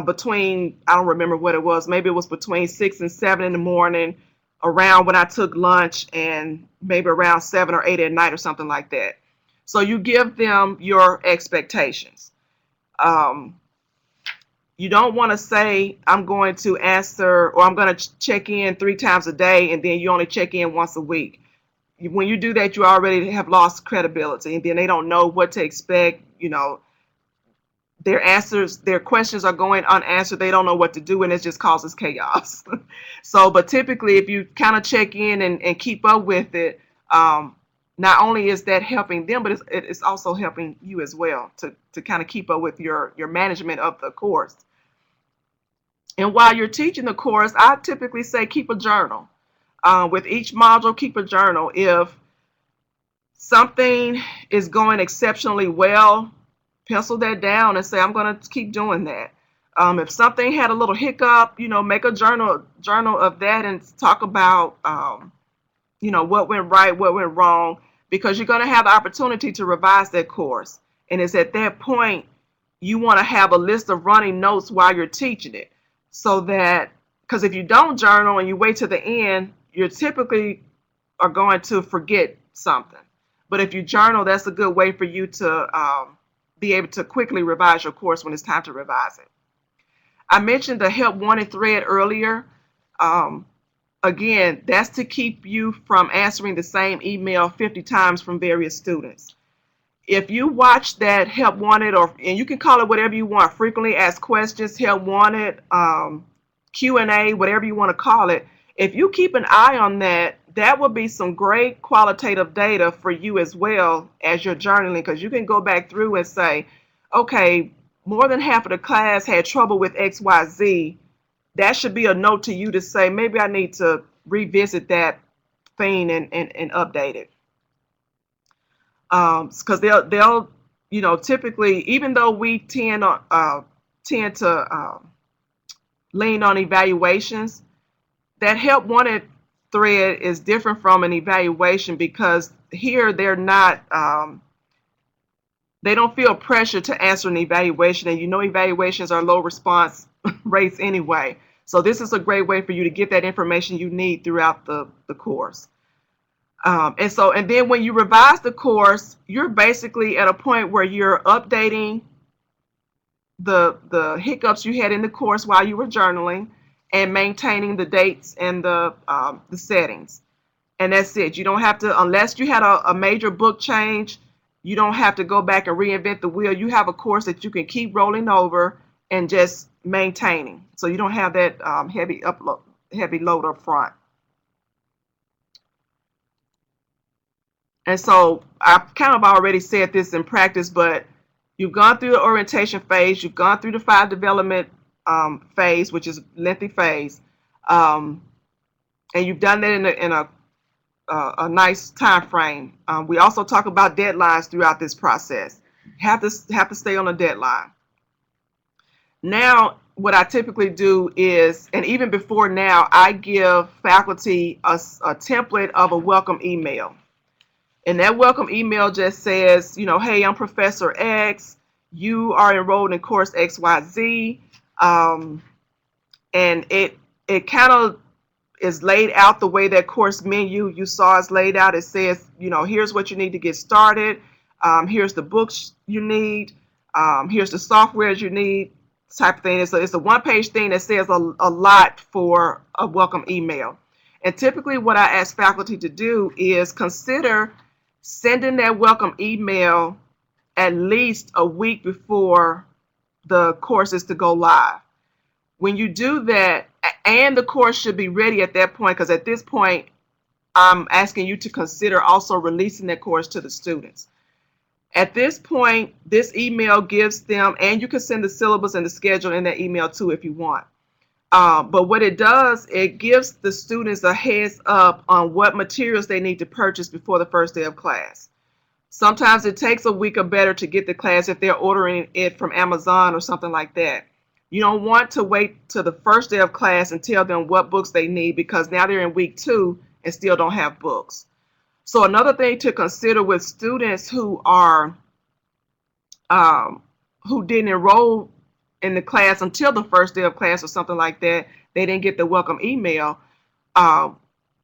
between, I don't remember what it was, maybe it was between 6 and 7 in the morning, around when I took lunch, and maybe around 7 or 8 at night or something like that. So you give them your expectations. You don't want to say, I'm going to answer, or I'm going to check in 3 times a day, and then you only check in once a week. When you do that, you already have lost credibility, and then they don't know what to expect. Their questions are going unanswered. They don't know what to do, and it just causes chaos. But typically, if you kind of check in and keep up with it, not only is that helping them, but it's also helping you as well to kind of keep up with your management of the course. And while you're teaching the course, I typically say keep a journal. With each module, keep a journal. If something is going exceptionally well, pencil that down and say, I'm going to keep doing that. If something had a little hiccup, make a journal of that and talk about, what went right, what went wrong, because you're going to have the opportunity to revise that course. And it's at that point, you want to have a list of running notes while you're teaching it. So that, because if you don't journal and you wait to the end, you typically are going to forget something. But if you journal, that's a good way for you to be able to quickly revise your course when it's time to revise it. I mentioned the help wanted thread earlier. again, that's to keep you from answering the same email 50 times from various students. If you watch that help wanted, and you can call it whatever you want, frequently asked questions, help wanted, Q&A, whatever you want to call it, if you keep an eye on that, that will be some great qualitative data for you as well as you're journaling, because you can go back through and say, okay, more than half of the class had trouble with XYZ. That should be a note to you to say, maybe I need to revisit that thing and update it. Because they'll typically, even though we tend to lean on evaluations, that help wanted thread is different from an evaluation, because here they're not they don't feel pressure to answer an evaluation, and evaluations are low response rates anyway. So this is a great way for you to get that information you need throughout the course. And then when you revise the course, you're basically at a point where you're updating the hiccups you had in the course while you were journaling, and maintaining the dates and the settings. And that's it. You don't have to, unless you had a major book change, you don't have to go back and reinvent the wheel. You have a course that you can keep rolling over and just maintaining. So you don't have that heavy load up front. And so I've kind of already said this in practice, but you've gone through the orientation phase, you've gone through the 5 development phase, which is a lengthy phase, and you've done that in a nice time frame. We also talk about deadlines throughout this process. Have to stay on a deadline. Now, what I typically do is, and even before now, I give faculty a template of a welcome email. And that welcome email just says, hey, I'm Professor X. You are enrolled in course XYZ. And it kind of is laid out the way that course menu you saw is laid out. It says, here's what you need to get started. Here's the books you need. Here's the softwares you need, type of thing. It's a one-page thing that says a lot for a welcome email. And typically what I ask faculty to do is consider sending that welcome email at least a week before the course is to go live. When you do that, and the course should be ready at that point, because at this point, I'm asking you to consider also releasing that course to the students. At this point, this email gives them, and you can send the syllabus and the schedule in that email too if you want. But what it does, it gives the students a heads up on what materials they need to purchase before the first day of class. Sometimes it takes a week or better to get the class if they're ordering it from Amazon or something like that. You don't want to wait till the first day of class and tell them what books they need, because now they're in week 2 and still don't have books. So another thing to consider with students who are who didn't enroll in the class until the first day of class or something like that, they didn't get the welcome email.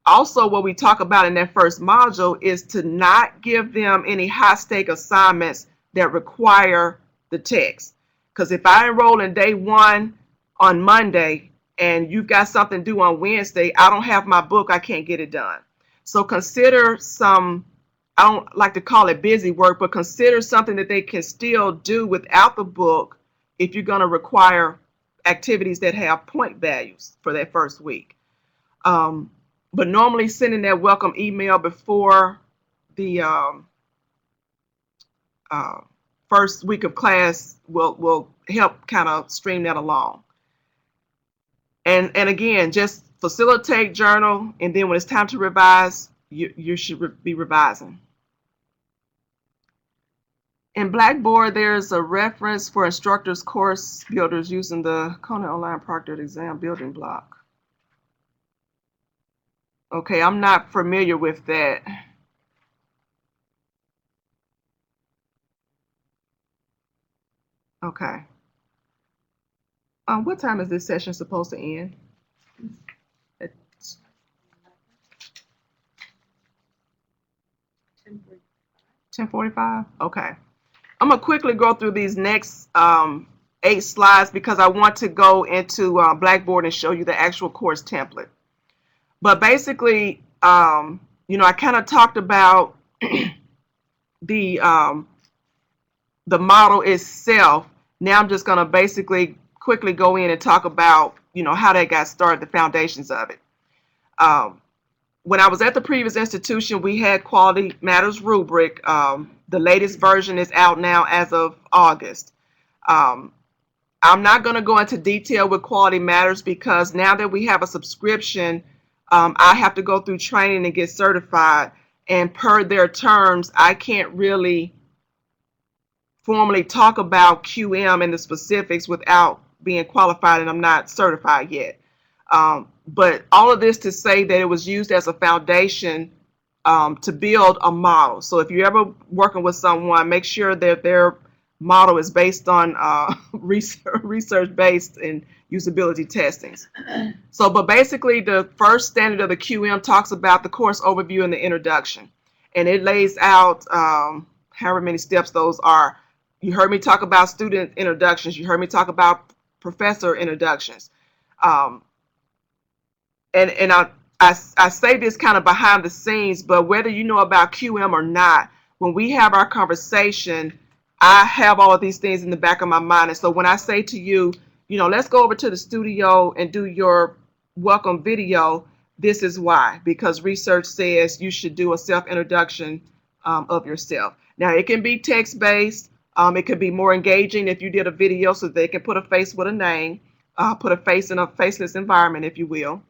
Also, what we talk about in that first module is to not give them any high-stake assignments that require the text. Because if I enroll in day 1 on Monday and you've got something due on Wednesday, I don't have my book, I can't get it done. So consider some, I don't like to call it busy work, but consider something that they can still do without the book if you're going to require activities that have point values for that first week. But normally sending that welcome email before the first week of class will help kind of stream that along. And again, just facilitate, journal, and then when it's time to revise, you should be revising. In Blackboard, there's a reference for instructors course builders using the Kona Online Proctored Exam building block. Okay, I'm not familiar with that. Okay. What time is this session supposed to end? At 10:45? Okay. I'm going to quickly go through these next 8 slides because I want to go into Blackboard and show you the actual course template. But basically, I kind of talked about the um, the model itself. Now I'm just going to basically quickly go in and talk about, how that got started, the foundations of it. Um, when I was at the previous institution, we had Quality Matters rubric. The latest version is out now as of August. Um, I'm not going to go into detail with Quality Matters because now that we have a subscription, I have to go through training and get certified. And per their terms, I can't really formally talk about QM and the specifics without being qualified, and I'm not certified yet. But all of this to say that it was used as a foundation to build a model. So if you're ever working with someone, make sure that their model is based on research-based and usability testings. So, but basically the first standard of the QM talks about the course overview and the introduction. And it lays out however many steps those are. You heard me talk about student introductions. You heard me talk about professor introductions. Um, and I say this kind of behind the scenes, but whether you know about QM or not, when we have our conversation, I have all of these things in the back of my mind. And so when I say to you, let's go over to the studio and do your welcome video, this is why, because research says you should do a self-introduction of yourself. Now, it can be text-based. It could be more engaging if you did a video so they can put a face with a name, put a face in a faceless environment, if you will.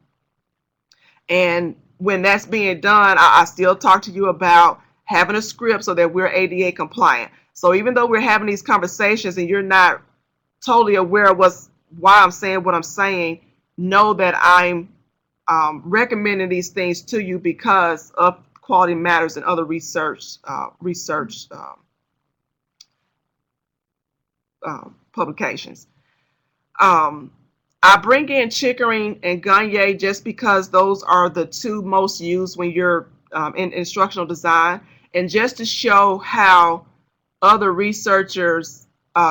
And when that's being done, I still talk to you about having a script so that we're ADA compliant. So even though we're having these conversations and you're not totally aware of why I'm saying what I'm saying, know that I'm recommending these things to you because of Quality Matters and other research publications. I bring in Chickering and Gagne just because those are the two most used when you're in instructional design, and just to show how other researchers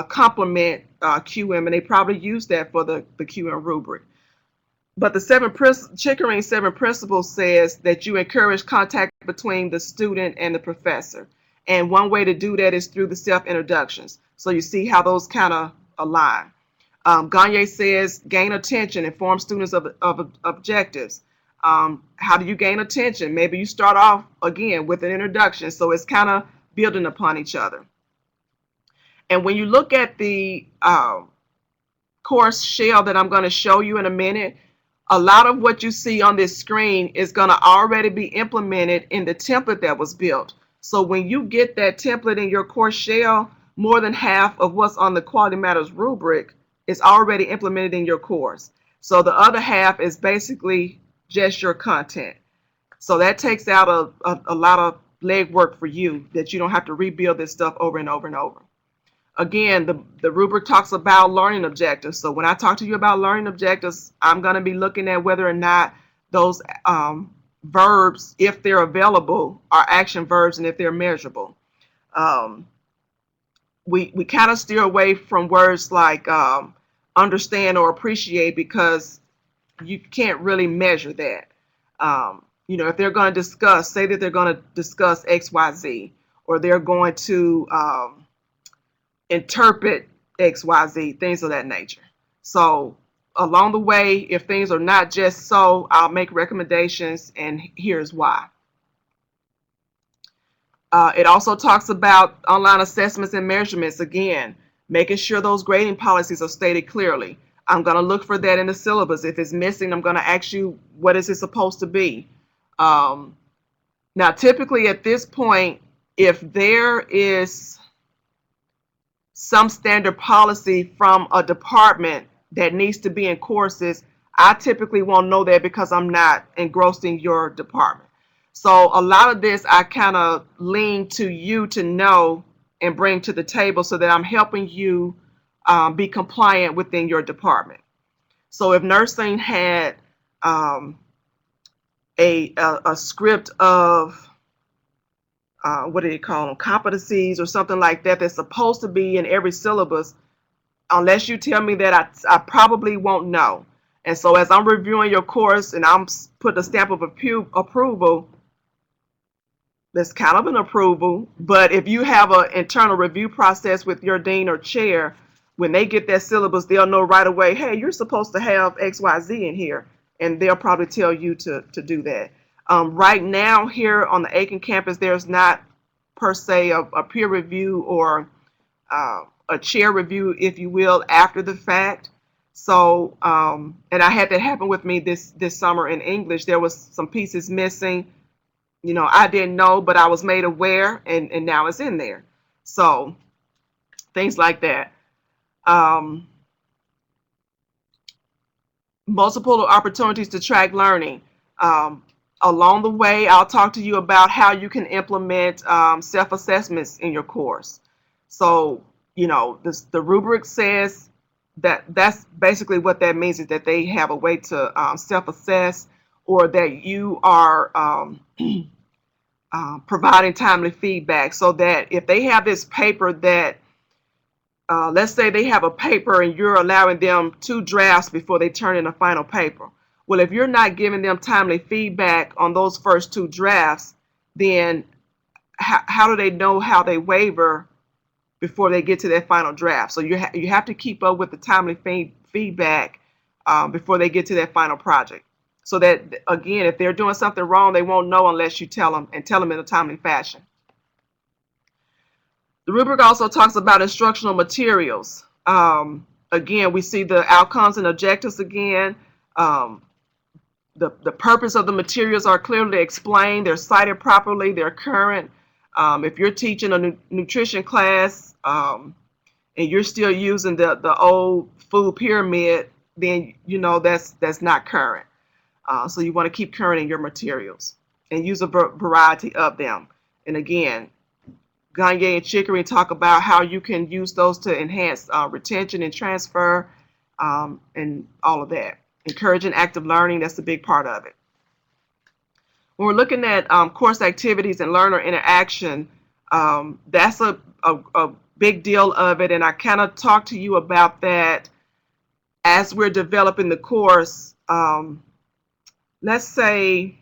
complement QM, and they probably use that for the QM rubric. But the Chickering 7 principles says that you encourage contact between the student and the professor. And one way to do that is through the self-introductions. So you see how those kind of align. Gagne says gain attention, inform students of objectives. How do you gain attention? Maybe you start off again with an introduction. So it's kind of building upon each other. And when you look at the course shell that I'm going to show you in a minute, a lot of what you see on this screen is going to already be implemented in the template that was built. So when you get that template in your course shell, more than half of what's on the Quality Matters rubric is already implemented in your course. So the other half is basically just your content. So that takes out a lot of legwork for you, that you don't have to rebuild this stuff over and over and over. Again, the rubric talks about learning objectives. So when I talk to you about learning objectives, I'm going to be looking at whether or not those verbs, if they're available, are action verbs and if they're measurable. We kind of steer away from words like understand or appreciate because you can't really measure that. If they're going to discuss, say that they're going to discuss X, Y, Z, or they're going to interpret X, Y, Z, things of that nature. So along the way, if things are not just so, I'll make recommendations, and here's why. It also talks about online assessments and measurements. Again, making sure those grading policies are stated clearly. I'm going to look for that in the syllabus. If it's missing, I'm going to ask you, what is it supposed to be? Now, typically at this point, if there is some standard policy from a department that needs to be in courses, I typically won't know that because I'm not engrossed in your department. So a lot of this I kind of lean to you to know and bring to the table so that I'm helping you be compliant within your department. So if nursing had a script of what do you call them, competencies or something like that that's supposed to be in every syllabus, unless you tell me that, I probably won't know. And so as I'm reviewing your course and I'm putting a stamp of approval, that's kind of an approval. But if you have an internal review process with your dean or chair, when they get that syllabus, they'll know right away, hey, you're supposed to have XYZ in here. And they'll probably tell you to do that. Right now here on the Aiken campus, there's not per se a peer review or a chair review, if you will, after the fact. So, and I had that happen with me this summer in English. There was some pieces missing. You know, I didn't know, but I was made aware, and now it's in there. So, things like that. Multiple opportunities to track learning. Along the way, I'll talk to you about how you can implement self-assessments in your course. So, you know, the rubric says that's basically what that means, is that they have a way to self-assess, or that you are providing timely feedback, so that if they have this paper that, let's say they have a paper and you're allowing them 2 drafts before they turn in a final paper. Well, if you're not giving them timely feedback on those first 2 drafts, then how do they know how they waver before they get to their final draft? So you have to keep up with the timely feedback before they get to their final project. So that, again, if they're doing something wrong, they won't know unless you tell them, and tell them in a timely fashion. The rubric also talks about instructional materials. Again, we see the outcomes and objectives again. The purpose of the materials are clearly explained. They're cited properly. They're current. If you're teaching a nutrition class and you're still using the old food pyramid, then you know that's not current. So you want to keep current in your materials and use a variety of them. And again, Gagne and Chicory talk about how you can use those to enhance retention and transfer and all of that. Encouraging active learning, that's a big part of it. When we're looking at course activities and learner interaction, that's a big deal of it. And I kind of talked to you about that as we're developing the course. Let's say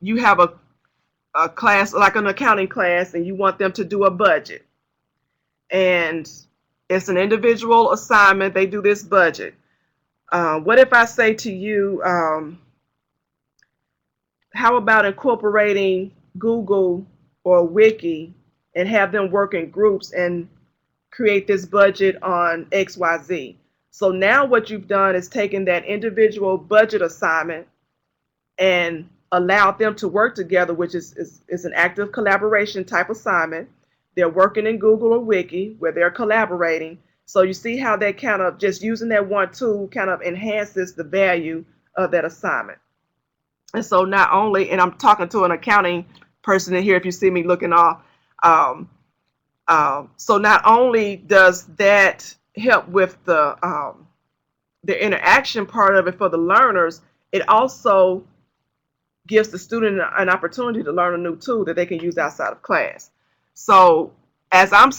you have a class, like an accounting class, and you want them to do a budget. And it's an individual assignment. They do this budget. What if I say to you, how about incorporating Google or Wiki and have them work in groups and create this budget on XYZ? So now what you've done is taken that individual budget assignment and allowed them to work together, which is an active collaboration type assignment. They're working in Google or Wiki where they're collaborating. So you see how that kind of, just using that one tool kind of enhances the value of that assignment. And so not only, and I'm talking to an accounting person in here if you see me looking off, so not only does that help with the interaction part of it for the learners, it also gives the student an opportunity to learn a new tool that they can use outside of class. So as I'm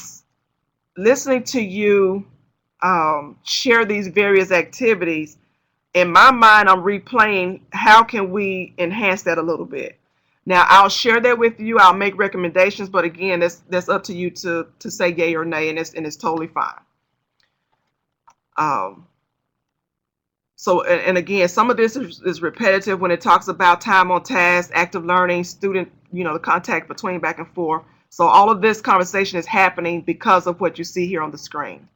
listening to you share these various activities, in my mind, I'm replaying how can we enhance that a little bit. Now, I'll share that with you. I'll make recommendations, but again, that's up to you to say yay or nay, and it's totally fine. So, and again, some of this is repetitive when it talks about time on task, active learning, student, the contact between back and forth. So all of this conversation is happening because of what you see here on the screen.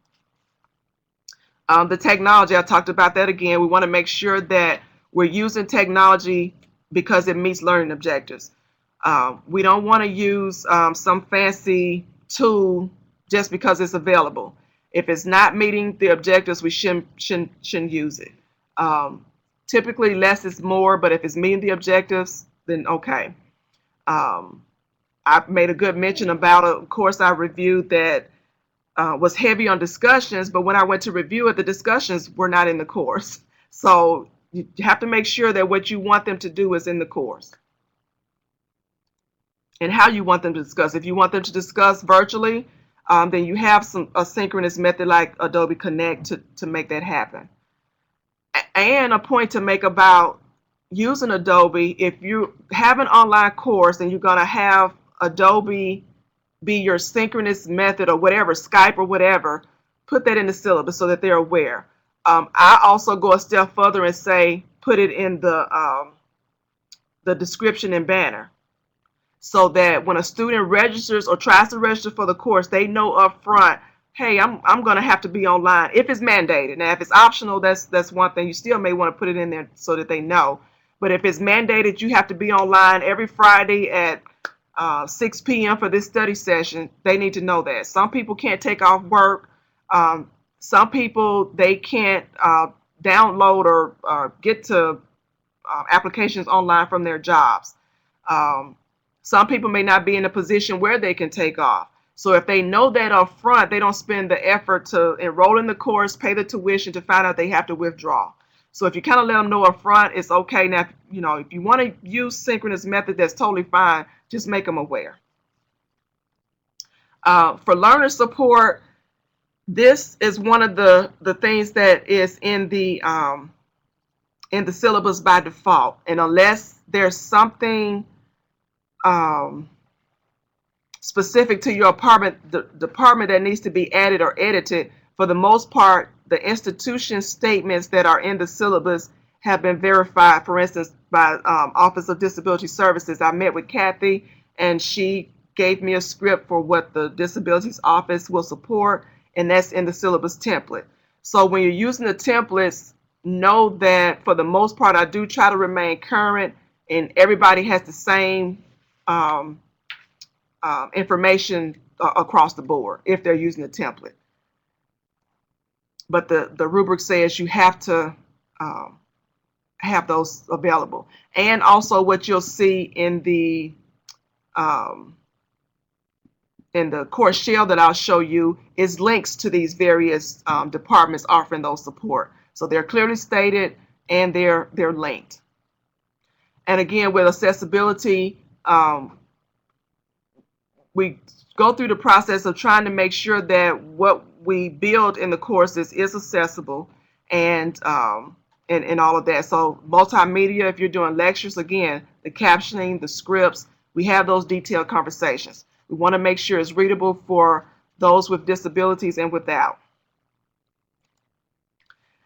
The technology, I talked about that again. We want to make sure that we're using technology because it meets learning objectives. We don't want to use some fancy tool just because it's available. If it's not meeting the objectives, we shouldn't use it. Typically less is more, but if it's meeting the objectives, then okay. I made a good mention about a course I reviewed that was heavy on discussions, but when I went to review it, the discussions were not in the course. So you have to make sure that what you want them to do is in the course. And how you want them to discuss. If you want them to discuss virtually, then you have some asynchronous method like Adobe Connect to make that happen. And a point to make about using Adobe, if you have an online course and you're going to have Adobe be your synchronous method or whatever, Skype or whatever, put that in the syllabus so that they're aware. I also go a step further and say put it in the description and banner, so that when a student registers or tries to register for the course, they know up front, hey, I'm going to have to be online if it's mandated. Now, if it's optional, that's one thing. You still may want to put it in there so that they know. But if it's mandated, you have to be online every Friday at 6 p.m. for this study session, they need to know that. Some people can't take off work. Some people, they can't download or get to applications online from their jobs. Some people may not be in a position where they can take off. So if they know that up front, they don't spend the effort to enroll in the course, pay the tuition to find out they have to withdraw. So if you kind of let them know up front, it's okay. Now, if you want to use synchronous method, that's totally fine. Just make them aware. For learner support, this is one of the things that is in the syllabus by default. And unless there's something specific to your department that needs to be added or edited, for the most part, the institution statements that are in the syllabus have been verified. For instance, by Office of Disability Services. I met with Kathy, and she gave me a script for what the Disabilities Office will support, and that's in the syllabus template. So when you're using the templates, know that for the most part, I do try to remain current, and everybody has the same information across the board if they're using the template. But the rubric says you have to have those available. And also what you'll see in the course shell that I'll show you is links to these various departments offering those support. So they're clearly stated and they're linked. And again, with accessibility, we go through the process of trying to make sure that what we build in the courses is accessible and all of that. So multimedia, if you're doing lectures, again, the captioning, the scripts, we have those detailed conversations. We want to make sure it's readable for those with disabilities and without.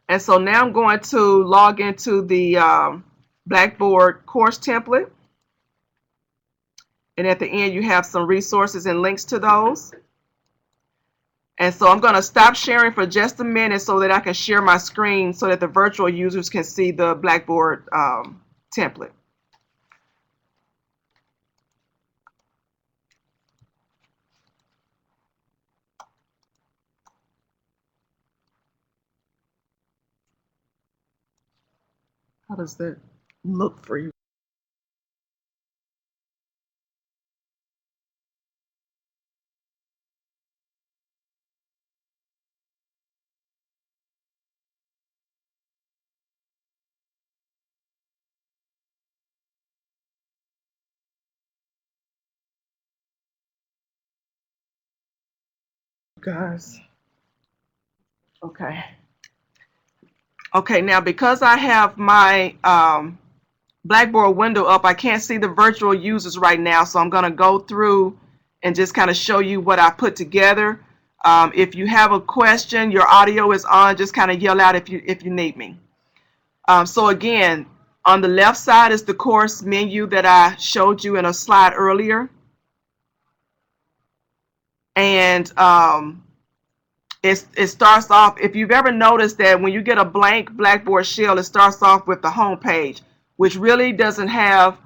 And so now I'm going to log into the Blackboard course template. And at the end, you have some resources and links to those. And so I'm going to stop sharing for just a minute so that I can share my screen so that the virtual users can see the Blackboard template. How does that look for you? Guys. Okay. Okay, now because I have my Blackboard window up, I can't see the virtual users right now, so I'm going to go through and just kind of show you what I put together. If you have a question, your audio is on, just kind of yell out if you need me. So again, on the left side is the course menu that I showed you in a slide earlier. And it starts off, if you've ever noticed that when you get a blank Blackboard shell, it starts off with the home page, which really doesn't have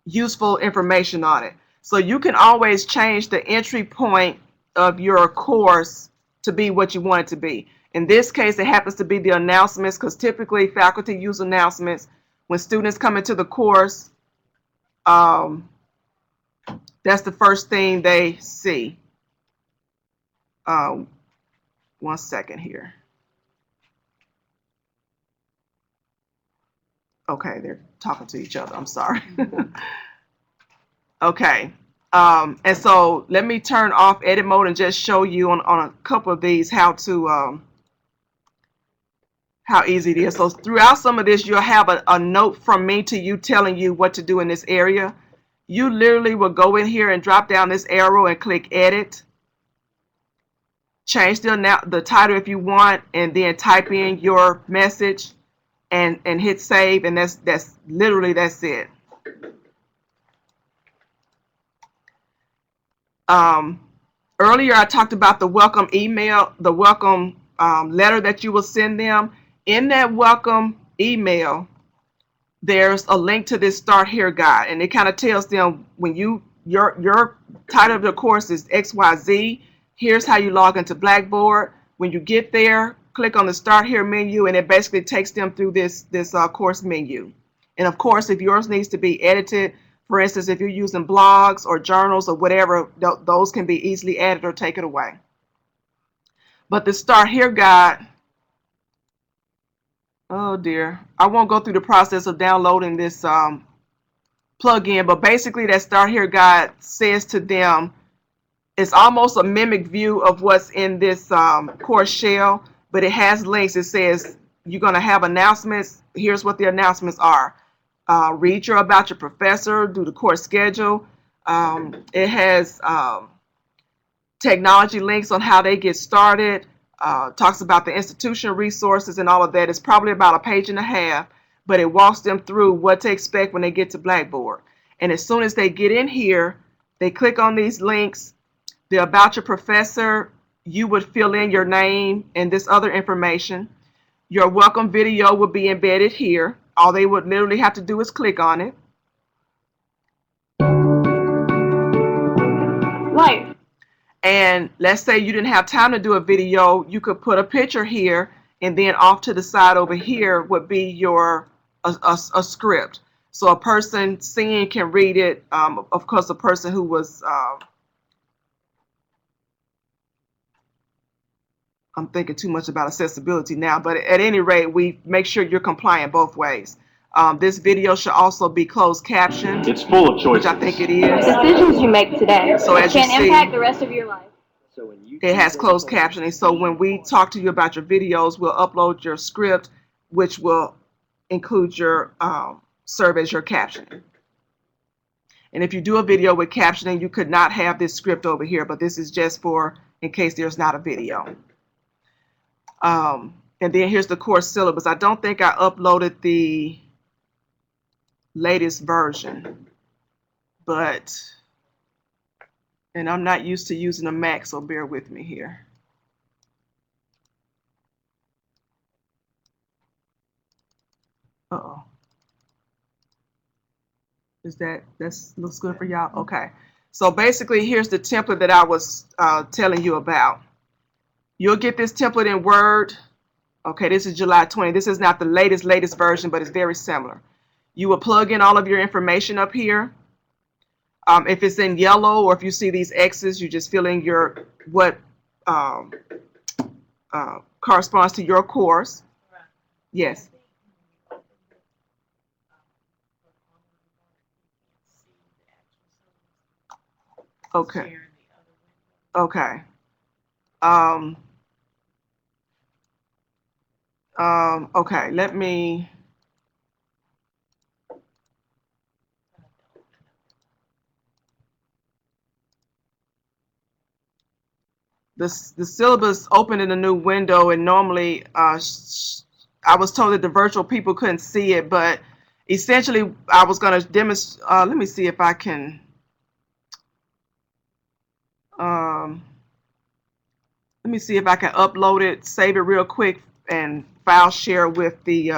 useful information on it. So you can always change the entry point of your course to be what you want it to be. In this case, it happens to be the announcements, because typically faculty use announcements when students come into the course. That's the first thing they see. One second here. Okay, they're talking to each other. I'm sorry. Okay. And so let me turn off edit mode and just show you on a couple of these how easy it is. So throughout some of this, you'll have a note from me to you telling you what to do in this area. You literally will go in here and drop down this arrow and click edit. Change the title if you want, and then type in your message and hit save, and that's literally that's it. Earlier I talked about the welcome email, the welcome letter that you will send them. In that welcome email, there's a link to this Start Here guide, and it kind of tells them when your title of the course is XYZ. Here's how you log into Blackboard. When you get there, click on the Start Here menu, and it basically takes them through this course menu. And of course, if yours needs to be edited, for instance, if you're using blogs or journals or whatever, those can be easily added or taken away. But the Start Here guide, oh dear, I won't go through the process of downloading this plugin, but basically that Start Here guide says to them, it's almost a mimic view of what's in this course shell, but it has links. It says you're going to have announcements. Here's what the announcements are. Read about your professor, do the course schedule. It has technology links on how they get started, talks about the institution resources and all of that. It's probably about a page and a half, but it walks them through what to expect when they get to Blackboard. And as soon as they get in here, they click on these links. The about your professor, you would fill in your name and this other information. Your welcome video will be embedded here. All they would literally have to do is click on it. Life. And let's say you didn't have time to do a video, you could put a picture here, and then off to the side over here would be your a script. So a person seeing can read it. Of course, a person who was I'm thinking too much about accessibility now, but at any rate, we make sure you're compliant both ways. This video should also be closed captioned. It's full of choices. Which I think it is. Decisions you make today So as you can see, impact the rest of your life. it has closed captioning. So when we talk to you about your videos, we'll upload your script, which will include your serve as your captioning. And if you do a video with captioning, you could not have this script over here, but this is just for in case there's not a video. And then here's the course syllabus. I don't think I uploaded the latest version, and I'm not used to using a Mac, so bear with me here. Uh-oh. That looks good for y'all? Okay. So basically, here's the template that I was telling you about. You'll get this template in Word. Okay, this is July 20. This is not the latest version, but it's very similar. You will plug in all of your information up here. If it's in yellow or if you see these X's, you just fill in what corresponds to your course. Yes. Okay. Okay. Okay, let me. The syllabus opened in a new window, and normally I was told that the virtual people couldn't see it, but essentially I was going to demonstrate. Let me see if I can. Let me see if I can upload it, save it real quick, and file share with the.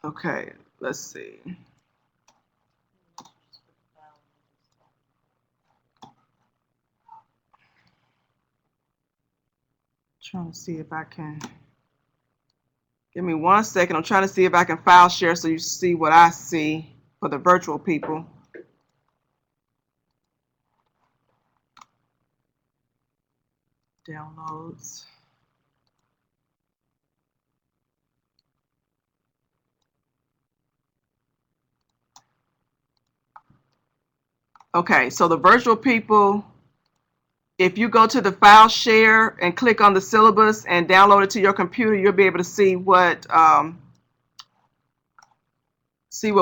Okay, let's see. Trying to see if I can. Give me 1 second. I'm trying to see if I can file share so you see what I see for the virtual people. Downloads. Okay, so the virtual people, if you go to the file share and click on the syllabus and download it to your computer, you'll be able to see what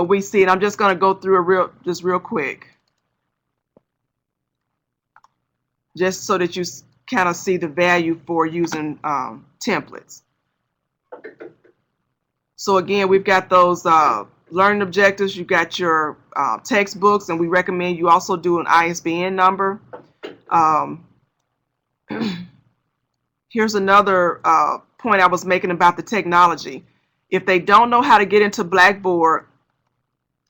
we see. And I'm just going to go through real quick, just so that you kind of see the value for using templates. So again, we've got those learning objectives. You've got your textbooks, and we recommend you also do an ISBN number. Here's another point I was making about the technology. If they don't know how to get into Blackboard,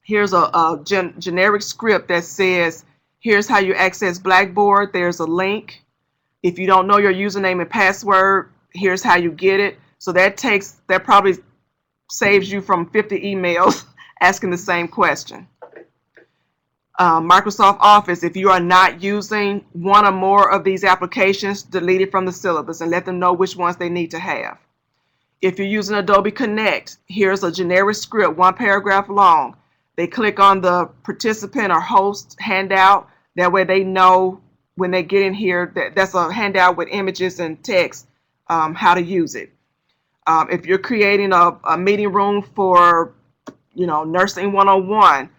here's a generic script that says, here's how you access Blackboard. There's a link. If you don't know your username and password, here's how you get it. So that probably saves you from 50 emails asking the same question. Microsoft Office, if you are not using one or more of these applications, delete it from the syllabus and let them know which ones they need to have. If you're using Adobe Connect, here's a generic script, 1 paragraph long. They click on the participant or host handout. That way they know when they get in here that that's a handout with images and text, how to use it. If you're creating a meeting room for, Nursing 101,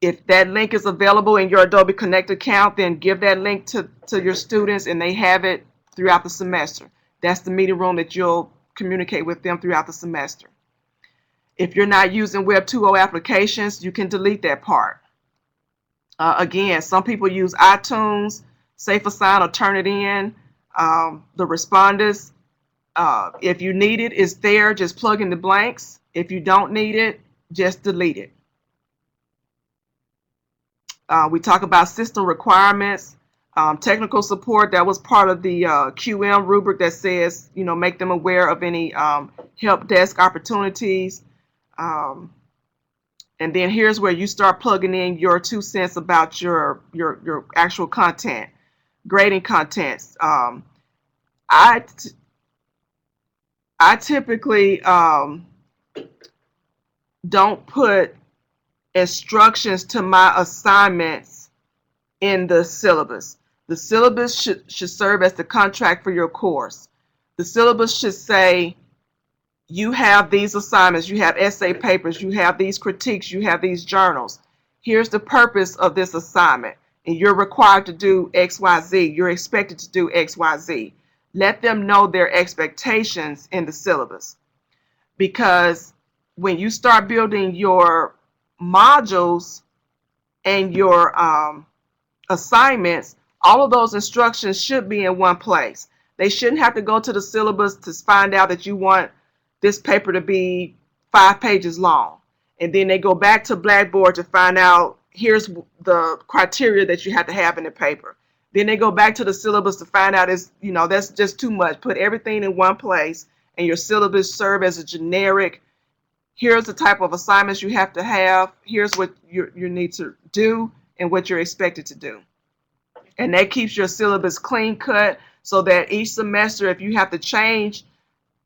if that link is available in your Adobe Connect account, then give that link to your students and they have it throughout the semester. That's the meeting room that you'll communicate with them throughout the semester. If you're not using Web 2.0 applications, you can delete that part. Again, some people use iTunes, Safe Assign or Turnitin, the responders. If you need it, it's there. Just plug in the blanks. If you don't need it, just delete it. We talk about system requirements, technical support. That was part of the QM rubric that says, make them aware of any help desk opportunities. And then here's where you start plugging in your 2 cents about your actual content, grading contents. I typically don't put instructions to my assignments in the syllabus. The syllabus should serve as the contract for your course. The syllabus should say, you have these assignments, you have essay papers, you have these critiques, you have these journals. Here's the purpose of this assignment, and you're required to do X, Y, Z. You're expected to do X, Y, Z. Let them know their expectations in the syllabus. Because when you start building your modules and your assignments, all of those instructions should be in one place. They shouldn't have to go to the syllabus to find out that you want this paper to be 5 pages long. And then they go back to Blackboard to find out, here's the criteria that you have to have in the paper. Then they go back to the syllabus to find out, that's just too much. Put everything in one place and your syllabus serve as a generic, here's the type of assignments you have to have, here's what you need to do and what you're expected to do. And that keeps your syllabus clean cut so that each semester, if you have to change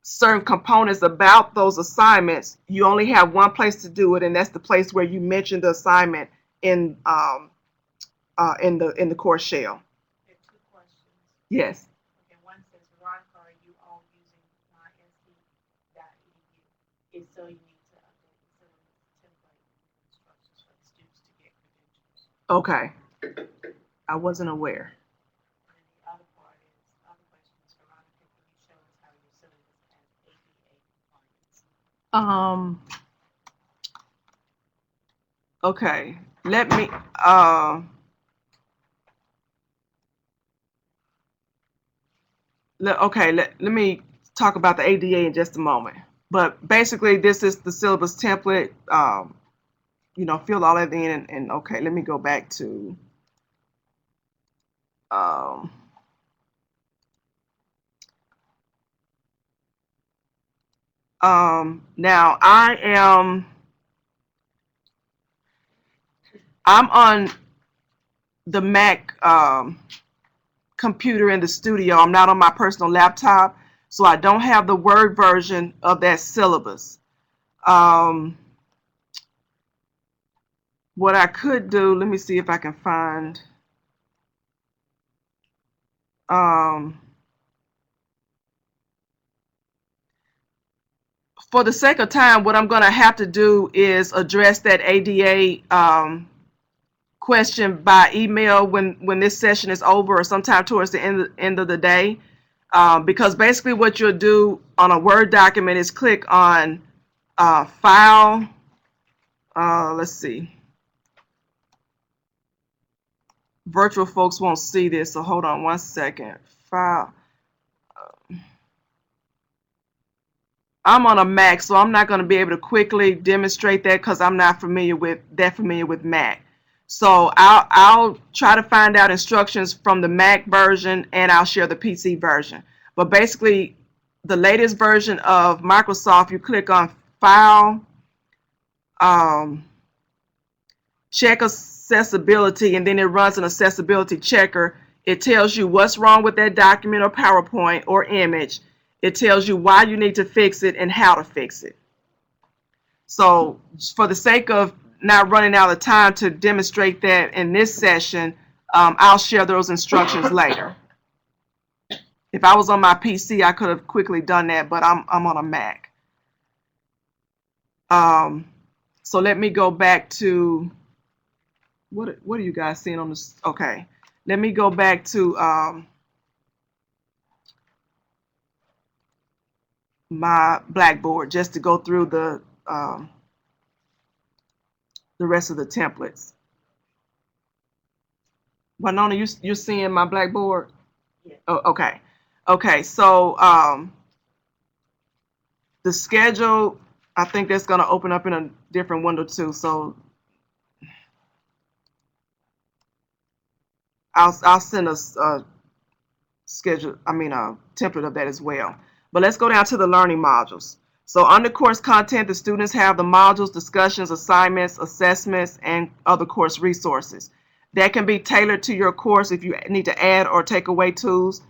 certain components about those assignments, you only have one place to do it, and that's the place where you mention the assignment in the course shell. There are 2 questions. Yes. Okay, one says, Veronica, are you all using mysc.edu? If so, you need to update the syllabus template instructions for the students to get credentials. Okay. I wasn't aware. And then the other question is, Veronica, can you show us how your syllabus has ADA compliance? Okay. Let me let me talk about the ADA in just a moment. But basically, this is the syllabus template. Fill all that in, and okay, let me go back to now I'm on the Mac computer in the studio. I'm not on my personal laptop, so I don't have the Word version of that syllabus. what I could do, let me see if I can find, for the sake of time, what I'm going to have to do is address that ADA question by email when this session is over, or sometime towards the end of the day. Because basically what you'll do on a Word document is click on File. Let's see. Virtual folks won't see this, so hold on one second. File. I'm on a Mac, so I'm not going to be able to quickly demonstrate that because I'm not familiar with Mac. So I'll try to find out instructions from the Mac version, and I'll share the PC version. But basically, the latest version of Microsoft, you click on File, check accessibility, and then it runs an accessibility checker. It tells you what's wrong with that document or PowerPoint or image. It tells you why you need to fix it and how to fix it. So for the sake of not running out of time to demonstrate that in this session, I'll share those instructions later. If I was on my PC, I could have quickly done that, but I'm on a Mac. So let me go back to, what are you guys seeing on this? Okay, let me go back to my Blackboard just to go through the rest of the templates. Winona, you're seeing my Blackboard? Yeah. Oh, okay. Okay, so the schedule, I think that's going to open up in a different window too. So I'll send us a schedule, a template of that as well. But let's go down to the learning modules. So under course content, the students have the modules, discussions, assignments, assessments, and other course resources. That can be tailored to your course if you need to add or take away tools.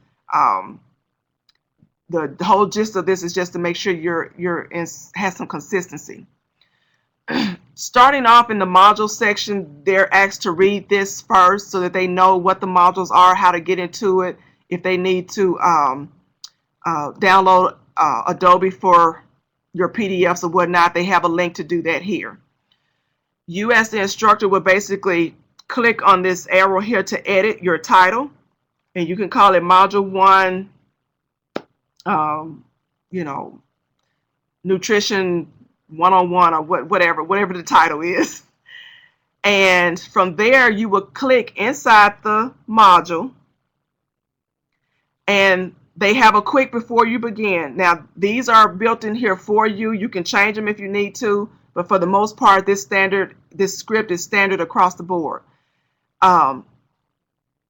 The whole gist of this is just to make sure has some consistency. Starting off in the module section, they're asked to read this first so that they know what the modules are, how to get into it, if they need to download Adobe for your PDFs or whatnot, they have a link to do that here. You as the instructor will basically click on this arrow here to edit your title, and you can call it Module 1, Nutrition 101 or whatever the title is. And from there, you will click inside the module, and they have a quick before you begin. Now, these are built in here for you. You can change them if you need to, but for the most part, this script is standard across the board.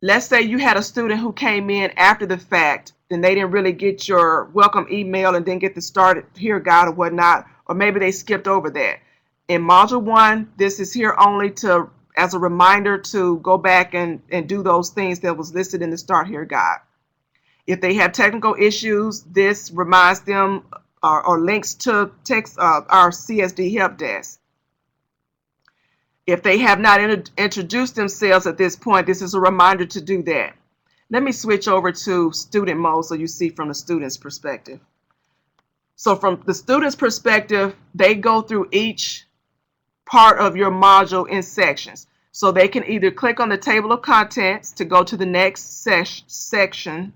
Let's say you had a student who came in after the fact, then they didn't really get your welcome email and didn't get the Start Here guide or whatnot, or maybe they skipped over that. In Module 1, this is here only as a reminder to go back and do those things that was listed in the Start Here guide. If they have technical issues, this reminds them or links to our CSD help desk. If they have not introduced themselves at this point, this is a reminder to do that. Let me switch over to student mode so you see from the student's perspective. So from the student's perspective, they go through each part of your module in sections. So they can either click on the table of contents to go to the next section.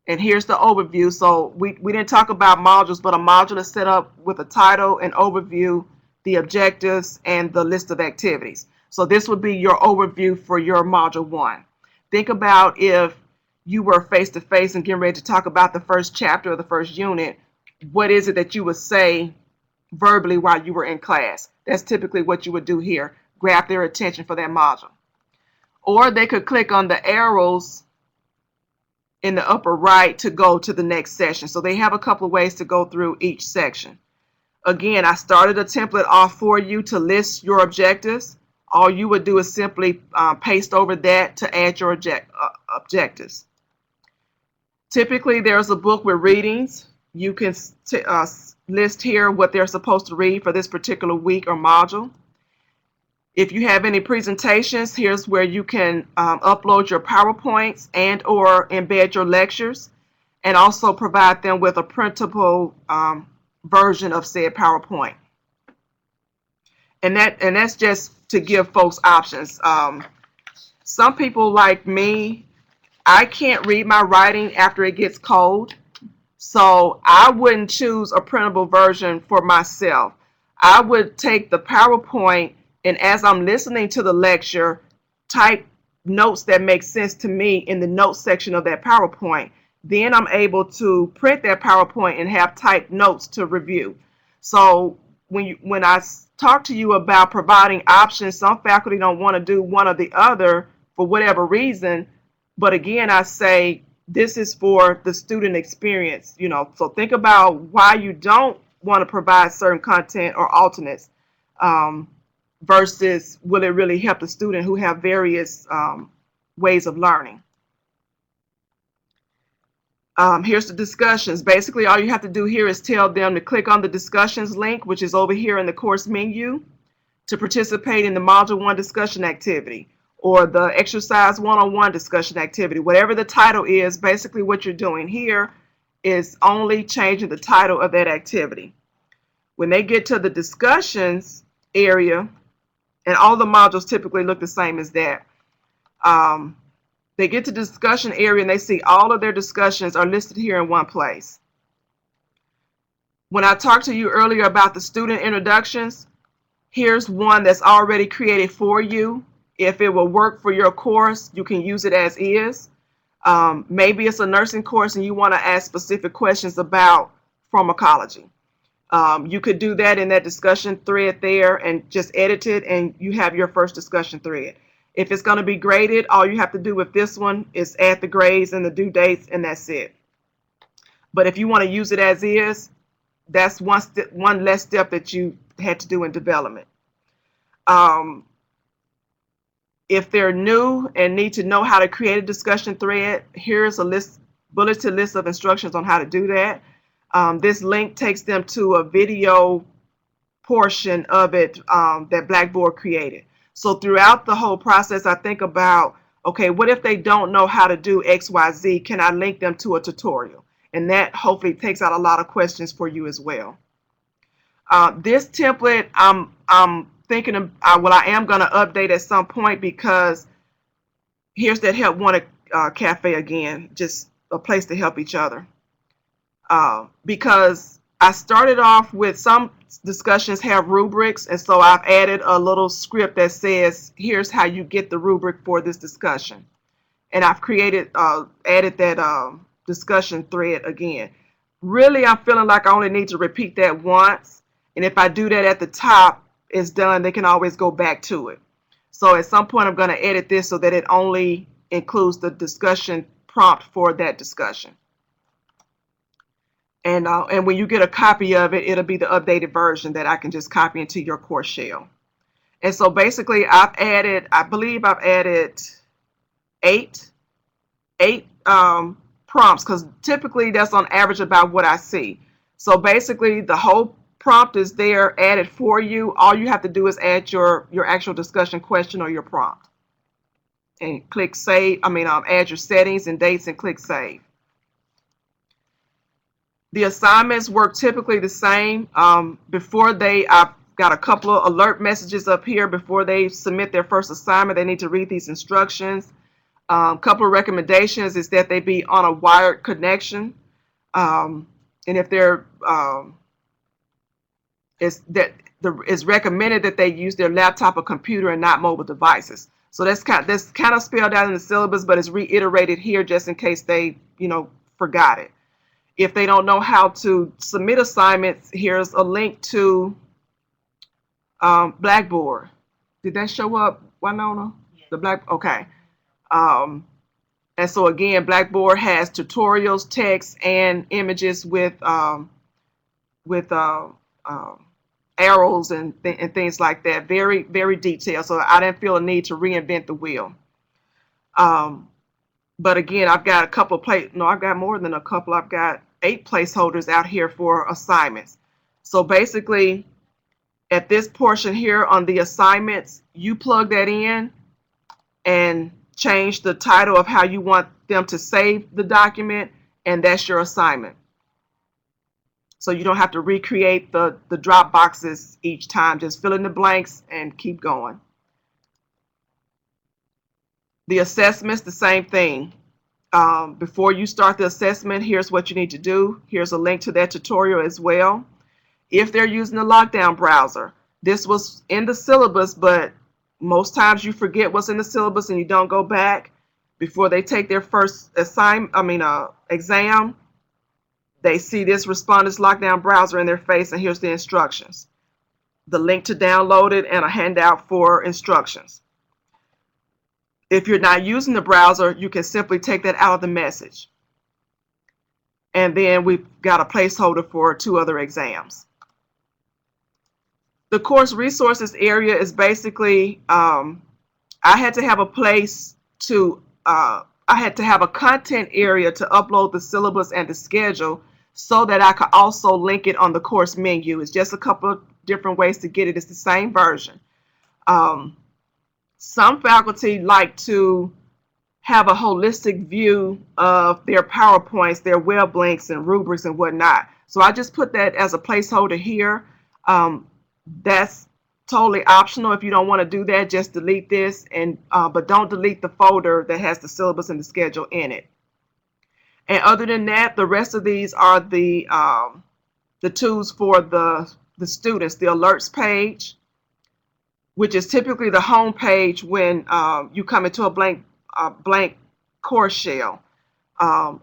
And here's the overview. So we didn't talk about modules, but a module is set up with a title, an overview, the objectives, and the list of activities. So this would be your overview for your Module 1. Think about if you were face-to-face and getting ready to talk about the first chapter of the first unit, what is it that you would say verbally while you were in class? That's typically what you would do here, grab their attention for that module. Or they could click on the arrows in the upper right to go to the next session. So they have a couple of ways to go through each section. Again, I started a template off for you to list your objectives. All you would do is simply paste over that to add your objectives. Typically, there's a book with readings. You can list here what they're supposed to read for this particular week or module. If you have any presentations, here's where you can upload your PowerPoints and or embed your lectures, and also provide them with a printable version of said PowerPoint. And that's just to give folks options. Some people like me, I can't read my writing after it gets cold, so I wouldn't choose a printable version for myself. I would take the PowerPoint, and as I'm listening to the lecture, type notes that make sense to me in the notes section of that PowerPoint. Then I'm able to print that PowerPoint and have typed notes to review. So when I talk to you about providing options, some faculty don't want to do one or the other for whatever reason. But again, I say this is for the student experience, so think about why you don't want to provide certain content or alternates, versus will it really help the student who have various ways of learning. Here's the discussions. Basically, all you have to do here is tell them to click on the discussions link, which is over here in the course menu, to participate in the Module 1 discussion activity or the Exercise 101 discussion activity. Whatever the title is, basically what you're doing here is only changing the title of that activity. When they get to the discussions area, and all the modules typically look the same as that, they get to the discussion area and they see all of their discussions are listed here in one place. When I talked to you earlier about the student introductions, here's one that's already created for you. If it will work for your course, you can use it as is. Maybe it's a nursing course and you want to ask specific questions about pharmacology. You could do that in that discussion thread there and just edit it, and you have your first discussion thread. If it's going to be graded, all you have to do with this one is add the grades and the due dates, and that's it. But if you want to use it as is, that's one less step that you had to do in development. If they're new and need to know how to create a discussion thread, here's a bulleted list of instructions on how to do that. This link takes them to a video portion of it that Blackboard created. So throughout the whole process, I think about, okay, what if they don't know how to do X, Y, Z? Can I link them to a tutorial? And that hopefully takes out a lot of questions for you as well. This template, I'm thinking of, I am going to update at some point, because here's that Help Wanted cafe again, just a place to help each other. Because I started off with some discussions have rubrics, and so I've added a little script that says, here's how you get the rubric for this discussion. And I've added that discussion thread again. Really, I'm feeling like I only need to repeat that once. And if I do that at the top, it's done. They can always go back to it. So at some point, I'm going to edit this so that it only includes the discussion prompt for that discussion. And when you get a copy of it, it'll be the updated version that I can just copy into your course shell. And so basically, I believe I've added eight prompts, because typically that's on average about what I see. So basically, the whole prompt is there added for you. All you have to do is add your actual discussion question or your prompt, and click save. Add your settings and dates and click save. The assignments work typically the same. I've got a couple of alert messages up here before they submit their first assignment. They need to read these instructions. A couple of recommendations is that they be on a wired connection. And if they're, it's recommended that they use their laptop or computer and not mobile devices. So that's kind of spelled out in the syllabus, but it's reiterated here just in case they, forgot it. If they don't know how to submit assignments, here's a link to Blackboard. Did that show up, Winona? Yes. Okay. And so again, Blackboard has tutorials, text, and images with arrows and things like that. Very, very detailed. So I didn't feel a need to reinvent the wheel. But again, I've got I've got more than a couple. I've got 8 placeholders out here for assignments. So basically, at this portion here on the assignments, you plug that in and change the title of how you want them to save the document, and that's your assignment. So you don't have to recreate the drop boxes each time. Just fill in the blanks and keep going. The assessments, the same thing. Before you start the assessment, here's what you need to do. Here's a link to that tutorial as well. If they're using the lockdown browser, this was in the syllabus, but most times you forget what's in the syllabus and you don't go back. Before they take their first exam, they see this Respondus lockdown browser in their face, and here's the instructions. The link to download it and a handout for instructions. If you're not using the browser, you can simply take that out of the message. And then we've got a placeholder for 2 other exams. The course resources area is basically, I had to have a place to, I had to have a content area to upload the syllabus and the schedule so that I could also link it on the course menu. It's just a couple of different ways to get it. It's the same version. Some faculty like to have a holistic view of their PowerPoints, their web links and rubrics and whatnot. So I just put that as a placeholder here. That's totally optional. If you don't want to do that, just delete this, and but don't delete the folder that has the syllabus and the schedule in it. And other than that, the rest of these are the tools for the students. The alerts page, which is typically the home page when you come into a blank course shell.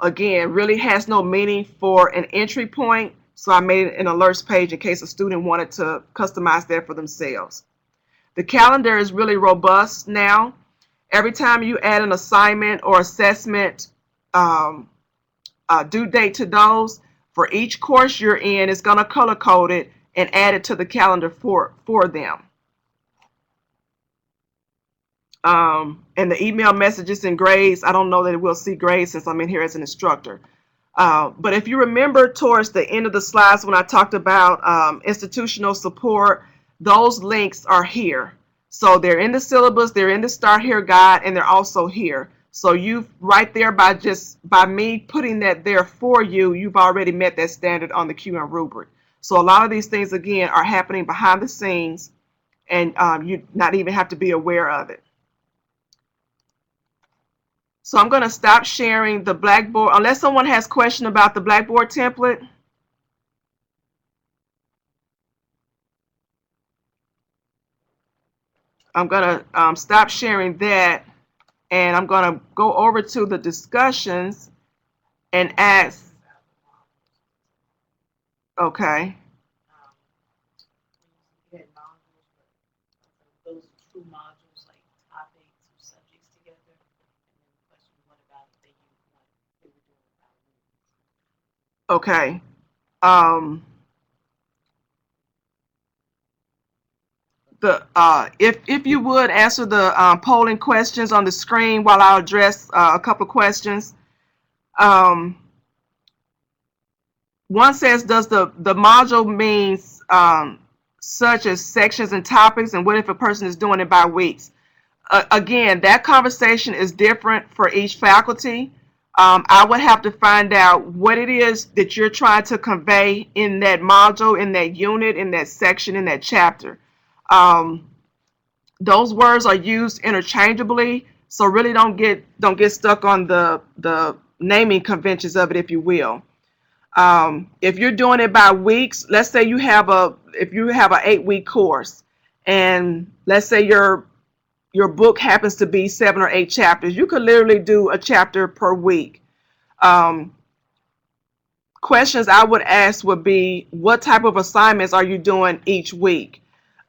Again, really has no meaning for an entry point, so I made an alerts page in case a student wanted to customize that for themselves. The calendar is really robust now. Every time you add an assignment or assessment due date to those, for each course you're in, it's going to color code it and add it to the calendar for them. And the email messages and grades, I don't know that it will see grades since I'm in here as an instructor. But if you remember towards the end of the slides when I talked about institutional support, those links are here. So they're in the syllabus, they're in the Start Here guide, and they're also here. So you've right there by me putting that there for you, you've already met that standard on the QM rubric. So a lot of these things, again, are happening behind the scenes, and you not even have to be aware of it. So I'm going to stop sharing the Blackboard, unless someone has a question about the Blackboard template. I'm going to stop sharing that, and I'm going to go over to the discussions and ask. Okay. You had modules, but those 2 modules, like topics or subjects together. And then the question, what about if they use what they were doing about weeks? Okay. If you would answer the polling questions on the screen while I address a couple of questions. One says, does the module means such as sections and topics, and what if a person is doing it by weeks? Again, that conversation is different for each faculty. I would have to find out what it is that you're trying to convey in that module, in that unit, in that section, in that chapter. Those words are used interchangeably, so really don't get stuck on the naming conventions of it, if you will. If you're doing it by weeks, let's say if you have an 8-week course, and let's say your book happens to be 7 or 8 chapters, you could literally do a chapter per week. Questions I would ask would be, what type of assignments are you doing each week?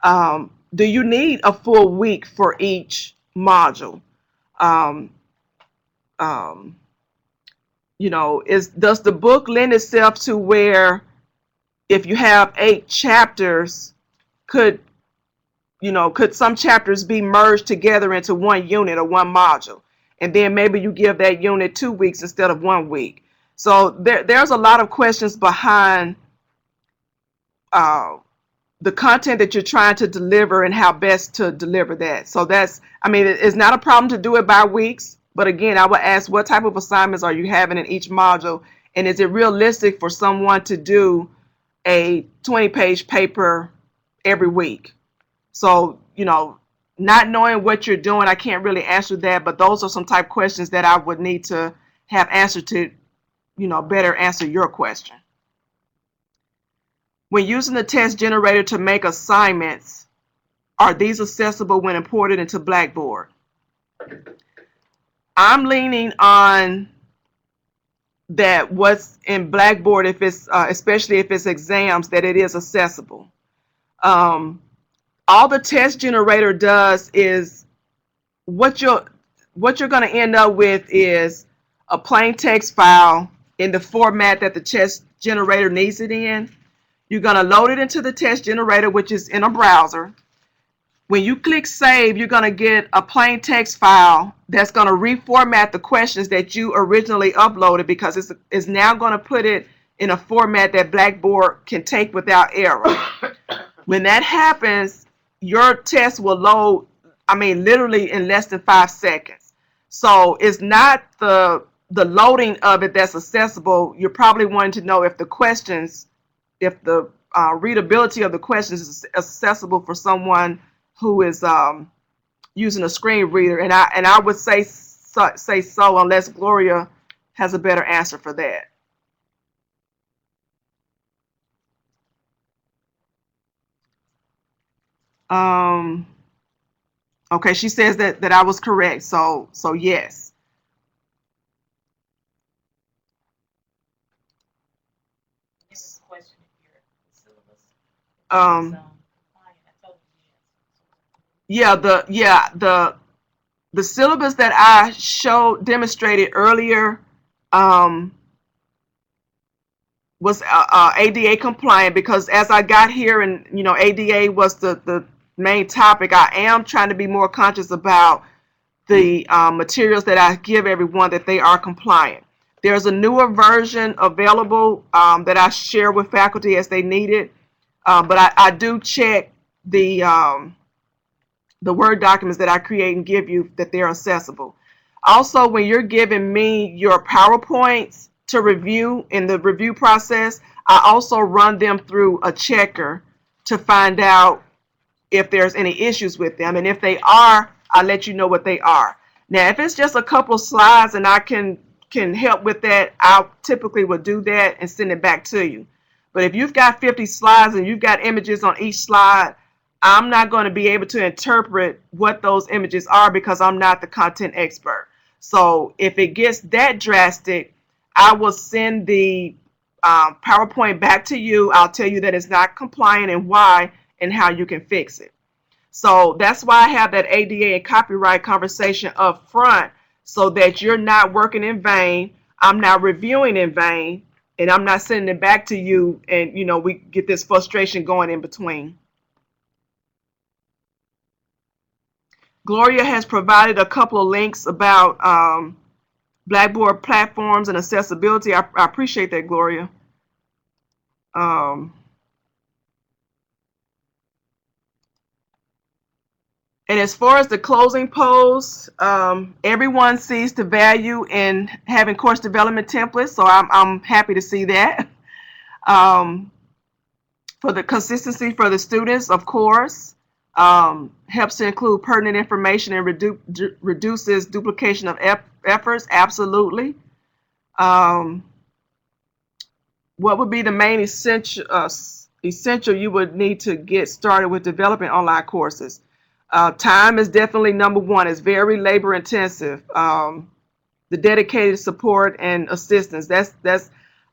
Do you need a full week for each module? You know, does the book lend itself to where if you have 8 chapters, could some chapters be merged together into one unit or one module? And then maybe you give that unit 2 weeks instead of 1 week. So there's a lot of questions behind the content that you're trying to deliver and how best to deliver that. So that's, I mean, it's not a problem to do it by weeks, but again, I would ask what type of assignments are you having in each module, and is it realistic for someone to do a 20-page paper every week? So, you know, not knowing what you're doing, I can't really answer that, but those are some type questions that I would need to have answered to, you know, better answer your question. When using the test generator to make assignments, are these accessible when imported into Blackboard? I'm leaning on that what's in Blackboard, if it's especially if it's exams, that it is accessible. All the test generator does is what you're going to end up with is a plain text file in the format that the test generator needs it in. You're going to load it into the test generator, which is in a browser. When you click save, you're going to get a plain text file that's going to reformat the questions that you originally uploaded, because it's now going to put it in a format that Blackboard can take without error. When that happens, your test will load, I mean, literally in less than 5 seconds. So it's not the loading of it that's accessible. You're probably wanting to know if the questions, if the readability of the questions is accessible for someone who is using a screen reader, and I would say so, unless Gloria has a better answer for that. Okay, she says that I was correct, so yes. Next question, if you're syllabus. Yeah, the syllabus that I demonstrated earlier was ADA compliant, because as I got here, and you know, ADA was the main topic, I am trying to be more conscious about the materials that I give everyone, that they are compliant. There's a newer version available that I share with faculty as they need it, but I do check the Word documents that I create and give you, that they're accessible. Also, when you're giving me your PowerPoints to review in the review process, I also run them through a checker to find out if there's any issues with them. And if they are, I'll let you know what they are. Now, if it's just a couple of slides and I can help with that, I typically would do that and send it back to you. But if you've got 50 slides and you've got images on each slide, I'm not going to be able to interpret what those images are, because I'm not the content expert. So if it gets that drastic, I will send the PowerPoint back to you. I'll tell you that it's not compliant and why, and how you can fix it. So that's why I have that ADA and copyright conversation up front, so that you're not working in vain, I'm not reviewing in vain, and I'm not sending it back to you, and you know, we get this frustration going in between. Gloria has provided a couple of links about Blackboard platforms and accessibility. I appreciate that, Gloria. And as far as the closing pose, everyone sees the value in having course development templates, so I'm happy to see that. For the consistency for the students, of course, helps to include pertinent information and reduces duplication of efforts, absolutely. What would be the main essential you would need to get started with developing online courses? Time is definitely number one. It's very labor intensive. The dedicated support and assistance.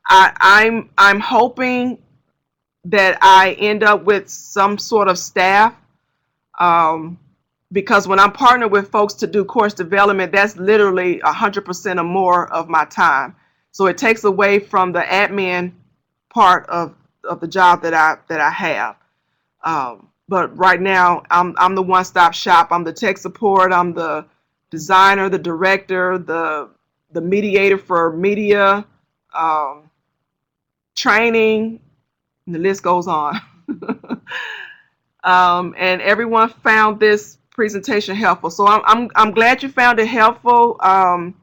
I'm hoping that I end up with some sort of staff, because when I'm partnered with folks to do course development, that's literally 100% or more of my time. So it takes away from the admin part of the job that I have. But right now, I'm the one-stop shop. I'm the tech support. I'm the designer, the director, the mediator for media, training, and the list goes on. And everyone found this presentation helpful. So I'm glad you found it helpful. Are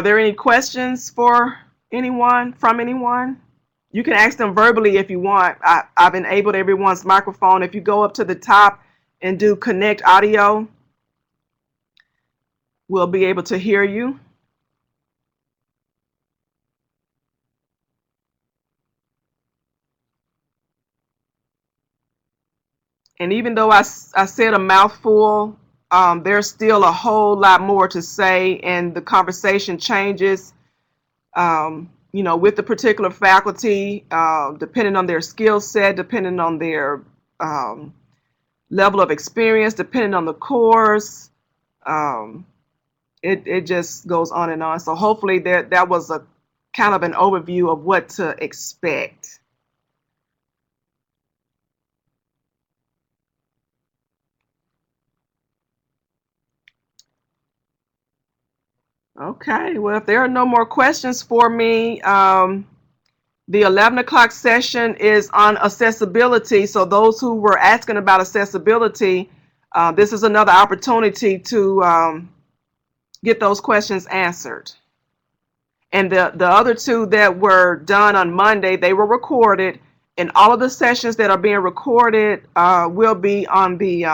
there any questions for anyone, from anyone? You can ask them verbally if you want. I've enabled everyone's microphone. If you go up to the top and do connect audio, we'll be able to hear you. And even though I said a mouthful, there's still a whole lot more to say, and the conversation changes, with the particular faculty, depending on their skill set, depending on their level of experience, depending on the course. It just goes on and on. So hopefully that was a kind of an overview of what to expect. Okay, well, if there are no more questions for me, the 11 o'clock session is on accessibility. So those who were asking about accessibility, this is another opportunity to get those questions answered. And the other two that were done on Monday, they were recorded, and all of the sessions that are being recorded will be on the